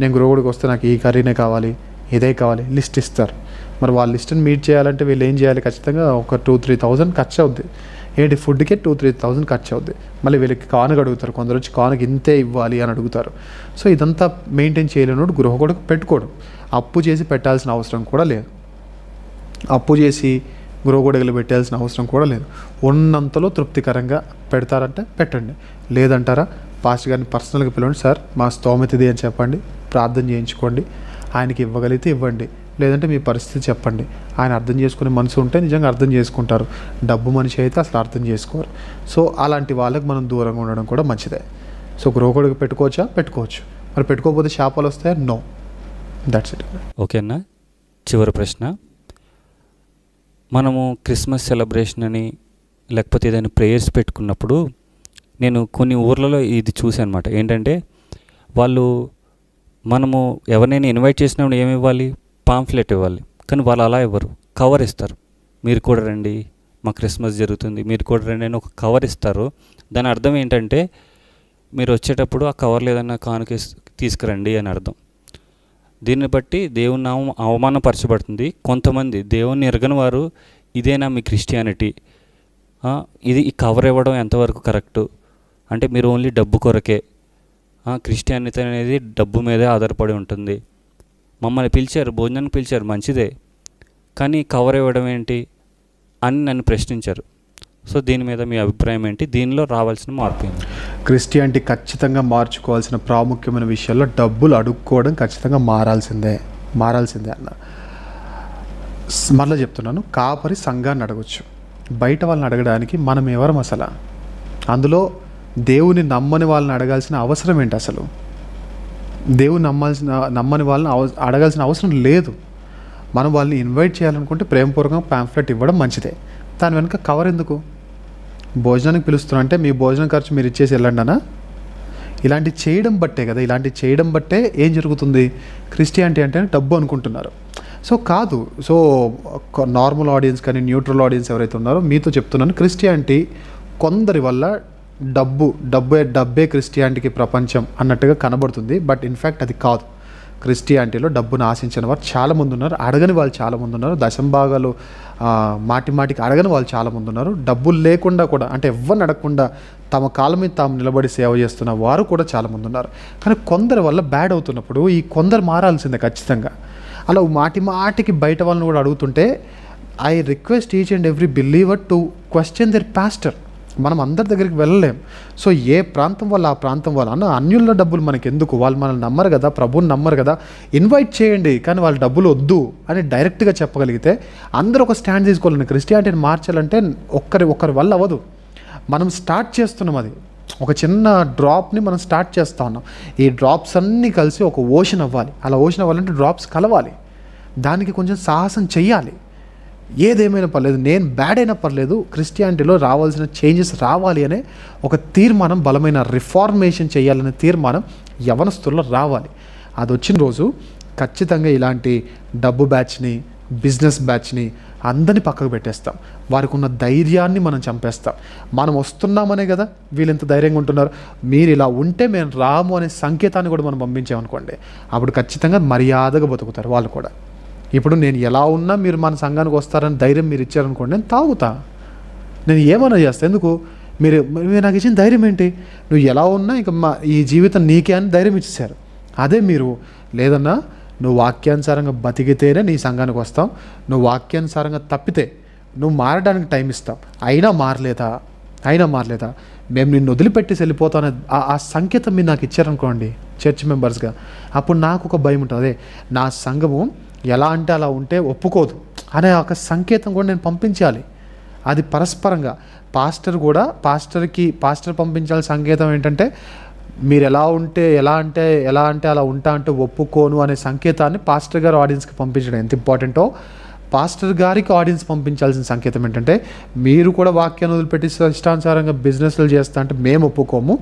నేను గృహగుడికి వస్తే నాకు ఈ కర్రీనే కావాలి, ఇదే కావాలి, లిస్ట్ ఇస్తారు. మరి వాళ్ళ లిస్ట్ని మీట్ చేయాలంటే వీళ్ళు ఏం చేయాలి? ఖచ్చితంగా ఒక 2-3 ఖర్చు అవుద్ది. ఏంటి ఫుడ్కే 2-3 ఖర్చు అవుద్ది. మళ్ళీ వీళ్ళకి కానుక అడుగుతారు, కొందరు వచ్చి కానుక ఇంతే ఇవ్వాలి అని అడుగుతారు. సో ఇదంతా మెయింటైన్ చేయలేనోడు గృహగుడికి పెట్టుకోడు. అప్పు చేసి పెట్టాల్సిన అవసరం కూడా లేదు, అప్పు చేసి గృహగుడిగలు పెట్టాల్సిన అవసరం కూడా లేదు. ఉన్నంతలో తృప్తికరంగా పెడతారంటే పెట్టండి, లేదంటారా పాస్టర్ గారిని పర్సనల్గా పిలవండి, సార్ మా స్తోమత ఇది అని చెప్పండి, ప్రార్థన చేయించుకోండి, ఆయనకి ఇవ్వగలిగితే ఇవ్వండి, లేదంటే మీ పరిస్థితి చెప్పండి. ఆయన అర్థం చేసుకునే మనసు ఉంటే నిజంగా అర్థం చేసుకుంటారు, డబ్బు మనిషి అయితే అసలు అర్థం చేసుకోరు. సో అలాంటి వాళ్ళకి మనం దూరంగా ఉండడం కూడా మంచిదే. సో గృహగుడికి పెట్టుకోవచ్చా? పెట్టుకోవచ్చు. మరి పెట్టుకోకపోతే శాపాలు వస్తాయా? No, that's it. ఓకేనా? చివరి ప్రశ్న, మనము క్రిస్మస్ సెలబ్రేషన్ అని లేకపోతే ఏదైనా ప్రేయర్స్ పెట్టుకున్నప్పుడు నేను కొన్ని ఊర్లలో ఇది చూసాను అనమాట. ఏంటంటే వాళ్ళు మనము ఎవరినైనా ఇన్వైట్ చేసినప్పుడు ఏమి ఇవ్వాలి? పాంఫ్లెట్ ఇవ్వాలి. కానీ వాళ్ళు అలా ఇవ్వరు, కవర్ ఇస్తారు. మీరు కూడా రండి, మా క్రిస్మస్ జరుగుతుంది, మీరు కూడా రండి అని ఒక కవర్ ఇస్తారు. దాని అర్థం ఏంటంటే మీరు వచ్చేటప్పుడు ఆ కవర్లో ఏదైనా కానుక తీసుకురండి అని అర్థం. దీన్ని బట్టి దేవుని నామం అవమానపరచబడుతుంది. కొంతమంది దేవుని ఎరగని వారు ఇదేనా మీ క్రిస్టియానిటీ, ఇది ఈ కవర్ ఇవ్వడం ఎంతవరకు కరెక్టు, అంటే మీరు ఓన్లీ డబ్బు కొరకే, క్రిస్టియానిటీ అనేది డబ్బు మీదే ఆధారపడి ఉంటుంది, మమ్మల్ని పిలిచారు, భోజనానికి పిలిచారు, మంచిదే, కానీ కవర్ ఇవ్వడం ఏంటి అని నన్ను ప్రశ్నించారు. సో దీని మీద మీ అభిప్రాయం ఏంటి? దీనిలో రావాల్సిన మార్పు ఏంటి? క్రిస్టియానిటీ ఖచ్చితంగా మార్చుకోవాల్సిన ప్రాముఖ్యమైన విషయాల్లో డబ్బులు అడుక్కోవడం ఖచ్చితంగా మారాల్సిందే అన్న. మళ్ళీ చెప్తున్నాను, కాపరి సంఘాన్ని అడగచ్చు, బయట వాళ్ళని అడగడానికి మనం ఎవరం అసలు? అందులో దేవుని నమ్మని వాళ్ళని అడగాల్సిన అవసరం ఏంటి? అసలు దేవుని నమ్మని వాళ్ళని అడగాల్సిన అవసరం లేదు. మనం వాళ్ళని ఇన్వైట్ చేయాలనుకుంటే ప్రేమపూర్వకంగా పాంఫ్లెట్ ఇవ్వడం మంచిదే. దాని వెనుక కవర్ ఎందుకు? భోజనానికి పిలుస్తున్నా అంటే మీ భోజనం ఖర్చు మీరు ఇచ్చేసి వెళ్ళండి అనా? ఇలాంటి చేయడం బట్టే కదా, ఇలాంటి చేయడం బట్టే ఏం జరుగుతుంది? క్రిస్టియానిటీ అంటే డబ్బు అనుకుంటున్నారు. సో కాదు. సో నార్మల్ ఆడియన్స్ కానీ న్యూట్రల్ ఆడియన్స్ ఎవరైతే ఉన్నారో మీతో చెప్తున్నాను, క్రిస్టియానిటీ కొందరి వల్ల డబ్బే క్రిస్టియానిటీకి ప్రపంచం అన్నట్టుగా కనబడుతుంది. బట్ ఇన్ఫ్యాక్ట్ అది కాదు. క్రిస్టియానిటీలో డబ్బును ఆశించిన వారు చాలామంది ఉన్నారు, అడగని వాళ్ళు చాలామంది ఉన్నారు, దశంభాగాలు మాటికి అడగని వాళ్ళు చాలామంది ఉన్నారు. డబ్బులు లేకుండా కూడా, అంటే ఎవరిని అడగకుండా తమ కాలం మీద తాము నిలబడి సేవ చేస్తున్న వారు కూడా చాలామంది ఉన్నారు. కానీ కొందరి వల్ల బ్యాడ్ అవుతున్నప్పుడు ఈ కొందరు మారాల్సిందే ఖచ్చితంగా. అలా మాటికి బయట వాళ్ళని కూడా అడుగుతుంటే I request each and every believer to question their pastor. మనం అందరి దగ్గరికి వెళ్ళలేం. సో ఏ ప్రాంతం వాళ్ళు ఆ ప్రాంతం వాళ్ళు అన్యుల్లో డబ్బులు మనకి ఎందుకు? వాళ్ళు మనల్ని నమ్మరు కదా, ప్రభువుని నమ్మరు కదా, ఇన్వైట్ చేయండి కానీ వాళ్ళ డబ్బులు వద్దు అని డైరెక్ట్గా చెప్పగలిగితే అందరూ ఒక స్టాండ్ తీసుకోవాలని. క్రిస్టియానిటీని మార్చాలంటే ఒక్కరి వల్ల అవ్వదు. మనం స్టార్ట్ చేస్తున్నాం, అది ఒక చిన్న డ్రాప్ని మనం స్టార్ట్ చేస్తూ ఉన్నాం. ఈ డ్రాప్స్ అన్నీ కలిసి ఒక ఓషన్ అవ్వాలి. అలా ఓషన్ అవ్వాలంటే డ్రాప్స్ కలవాలి. దానికి కొంచెం సాహసం చెయ్యాలి. ఏదేమైనా పర్లేదు, నేను బ్యాడ్ అయినా పర్లేదు, క్రిస్టియానిటీలో రావాల్సిన చేంజెస్ రావాలి అనే ఒక తీర్మానం, బలమైన రిఫార్మేషన్ చేయాలనే తీర్మానం యవనస్తుల్లో రావాలి. అది వచ్చిన రోజు ఖచ్చితంగా ఇలాంటి డబ్బు బ్యాచ్ని, బిజినెస్ బ్యాచ్ని అందరినీ పక్కకు పెట్టేస్తాం. వారికి ఉన్న ధైర్యాన్ని మనం చంపేస్తాం. మనం వస్తున్నామనే కదా వీళ్ళు ఎంత ధైర్యంగా ఉంటున్నారు. మీరు ఇలా ఉంటే మేము రాము అనే సంకేతాన్ని కూడా మనం పంపించామనుకోండి, అప్పుడు ఖచ్చితంగా మర్యాదగా బతుకుతారు వాళ్ళు కూడా. ఇప్పుడు నేను ఎలా ఉన్నా మీరు మన సంఘానికి వస్తారని ధైర్యం మీరు ఇచ్చారనుకోండి, నేను తాగుతా, నేను ఏమైనా చేస్తా. ఎందుకు? మీరు నాకు ఇచ్చిన ధైర్యం ఏంటి? నువ్వు ఎలా ఉన్నా ఇక ఈ జీవితం నీకే అని ధైర్యం ఇచ్చేశారు. అదే మీరు లేదన్నా నువ్వు వాక్యానుసారంగా బతికితేనే నీ సంఘానికి వస్తాం, నువ్వు వాక్యానుసారంగా తప్పితే నువ్వు మారడానికి టైం ఇస్తాం, అయినా మారలేదా మేము నిన్ను వదిలిపెట్టేసి వెళ్ళిపోతానే ఆ సంకేతం మీరు నాకు ఇచ్చారనుకోండి చర్చ్ మెంబర్స్గా, అప్పుడు నాకు ఒక భయం ఉంటుంది. అదే నా సంఘము ఎలా అంటే అలా ఉంటే ఒప్పుకోదు అనే ఒక సంకేతం కూడా నేను పంపించాలి. అది పరస్పరంగా పాస్టర్ పంపించాల్సిన సంకేతం ఏంటంటే మీరు ఎలా అంటే అలా ఉంటా అంటే ఒప్పుకోను అనే సంకేతాన్ని పాస్టర్ గారు ఆడియన్స్కి పంపించడం ఎంత ఇంపార్టెంటో, పాస్టర్ గారికి ఆడియన్స్ పంపించాల్సిన సంకేతం ఏంటంటే మీరు కూడా వాక్యాన్ని వదిలిపెట్టి ఇష్టానుసారంగా బిజినెస్లు చేస్తా అంటే మేము ఒప్పుకోము.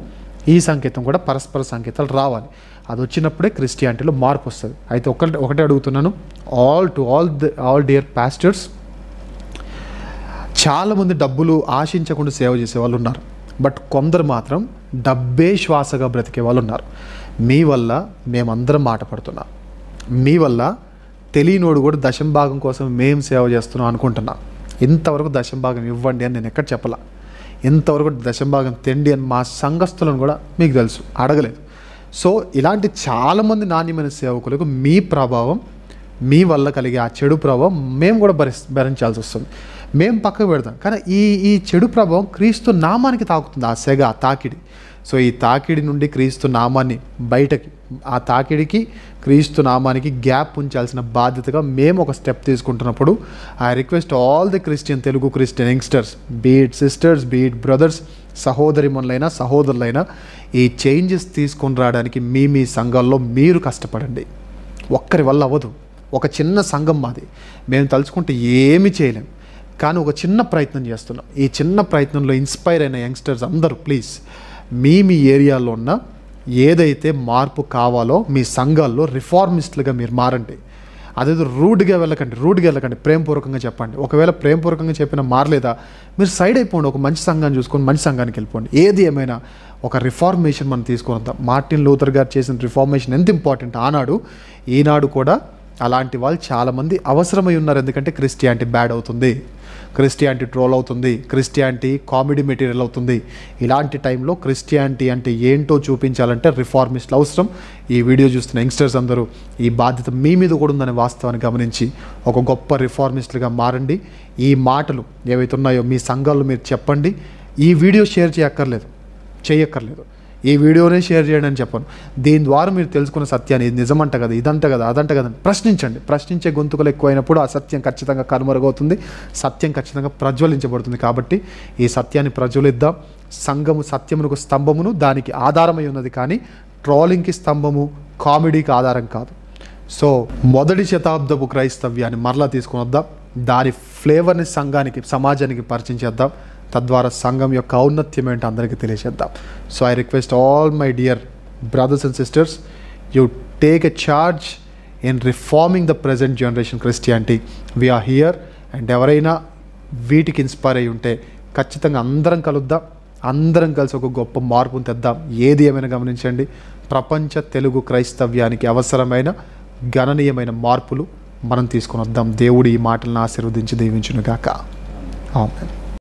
ఈ సంకేతం కూడా పరస్పర సంకేతాలు రావాలి. అది వచ్చినప్పుడే క్రిస్టియానిటీలో మార్పు వస్తుంది. అయితే ఒకటే అడుగుతున్నాను, ఆల్ డియర్ పాస్టర్స్, చాలామంది డబ్బులు ఆశించకుండా సేవ చేసే వాళ్ళు ఉన్నారు. బట్ కొందరు మాత్రం డబ్బే శ్వాసగా బ్రతికే వాళ్ళు ఉన్నారు. మీ వల్ల మేమందరం మాట పడుతున్నాం. మీ వల్ల తెలియనోడు కూడా దశంభాగం కోసం మేము సేవ చేస్తున్నాం అనుకుంటున్నాం. ఇంతవరకు దశంభాగం ఇవ్వండి అని నేను ఎక్కడ చెప్పలా. ఇంతవరకు దశంభాగం తెండి అని మా సంఘస్థులను కూడా మీకు తెలుసు, అడగలేదు. సో ఇలాంటి చాలామంది నాణ్యమైన సేవకులకు మీ ప్రభావం, మీ వల్ల కలిగే ఆ చెడు ప్రభావం మేము కూడా భరించాల్సి వస్తుంది. మేము పక్కకు పెడతాం. కానీ ఈ చెడు ప్రభావం క్రీస్తు నామానికి తాకుతుంది, ఆ సెగ, ఆ తాకిడి. సో ఈ తాకిడి నుండి క్రీస్తు నామాన్ని బయటకి, ఆ తాకిడికి క్రీస్తు నామానికి గ్యాప్ ఉంచాల్సిన బాధ్యతగా మేము ఒక స్టెప్ తీసుకుంటున్నప్పుడు I request all the Telugu Christian youngsters, be it sisters, be it brothers, సహోదరిమణులైనా సహోదరులైనా, ఈ చేంజెస్ తీసుకొని రావడానికి మీ సంఘాల్లో మీరు కష్టపడండి. ఒక్కరి వల్ల అవ్వదు. ఒక చిన్న సంఘం మాది, మేము తలుచుకుంటే ఏమీ చేయలేం. కానీ ఒక చిన్న ప్రయత్నం చేస్తున్నాం. ఈ చిన్న ప్రయత్నంలో ఇన్స్పైర్ అయిన యంగ్స్టర్స్ అందరూ ప్లీజ్ మీ ఏరియాలో ఉన్న ఏదైతే మార్పు కావాలో మీ సంఘాల్లో రిఫార్మిస్టులుగా మీరు మారండి. అదేదో రూడ్గా వెళ్ళకండి, ప్రేమపూర్వకంగా చెప్పండి. ఒకవేళ ప్రేమపూర్వకంగా చెప్పినా మారలేదా, మీరు సైడ్ అయిపోండి, ఒక మంచి సంఘాన్ని చూసుకొని మంచి సంఘానికి వెళ్ళిపోండి. ఏది ఏమైనా ఒక రిఫార్మేషన్ మనం తీసుకొని వద్దాం. మార్టిన్ లూథర్ గారు చేసిన రిఫార్మేషన్ ఎంత ఇంపార్టెంట్ ఆనాడు, ఈనాడు కూడా అలాంటి వాళ్ళు చాలామంది అవసరమై ఉన్నారు. ఎందుకంటే క్రిస్టియానిటీ బ్యాడ్ అవుతుంది, క్రిస్టియానిటీ ట్రోల్ అవుతుంది, క్రిస్టియానిటీ కామెడీ మెటీరియల్ అవుతుంది. ఇలాంటి టైంలో క్రిస్టియానిటీ అంటే ఏంటో చూపించాలంటే రిఫార్మిస్టులు అవసరం. ఈ వీడియో చూస్తున్న యంగ్స్టర్స్ అందరూ ఈ బాధ్యత మీ మీద కూడా ఉందనే వాస్తవాన్ని గమనించి ఒక గొప్ప రిఫార్మిస్టులుగా మారండి. ఈ మాటలు ఏవైతే ఉన్నాయో మీ సంఘాల్లో మీరు చెప్పండి. ఈ వీడియో షేర్ చేయక్కర్లేదు, ఈ వీడియోనే షేర్ చేయండి అని చెప్పను. దీని ద్వారా మీరు తెలుసుకున్న సత్యాన్ని, ఇది నిజమంట కదా, ఇదంట కదా, అదంట కదా, ప్రశ్నించండి. ప్రశ్నించే గొంతుకలు ఎక్కువైనప్పుడు ఆ సత్యం ఖచ్చితంగా కనుమరుగవుతుంది, సత్యం ఖచ్చితంగా ప్రజ్వలించబడుతుంది. కాబట్టి ఈ సత్యాన్ని ప్రజ్వలిద్దాం. సంఘము సత్యమునకు స్తంభమును, దానికి ఆధారమై ఉన్నది. కానీ ట్రోలింగ్కి స్తంభము, కామెడీకి ఆధారం కాదు. సో మొదటి శతాబ్దపు క్రైస్తవ్యాన్ని మరలా తీసుకుని వద్దాం. దాని ఫ్లేవర్ని సంఘానికి, సమాజానికి పరిచయం చేద్దాం. తద్వారా సంఘం యొక్క ఔన్నత్యం ఏంటో అందరికీ తెలియజేద్దాం. So I request all my dear brothers and sisters, you take a charge in reforming the present generation Christianity. We're here. And ఎవరైనా వీటికి ఇన్స్పైర్ అయి ఉంటే ఖచ్చితంగా అందరం కలుద్దాం, అందరం కలిసి ఒక గొప్ప మార్పును తెద్దాం. ఏది ఏమైనా గమనించండి, ప్రపంచ తెలుగు క్రైస్తవ్యానికి అవసరమైన గణనీయమైన మార్పులు మనం తీసుకొని వద్దాం. దేవుడు ఈ మాటలను ఆశీర్వదించి దీవించునుగాక. ఆమేన్.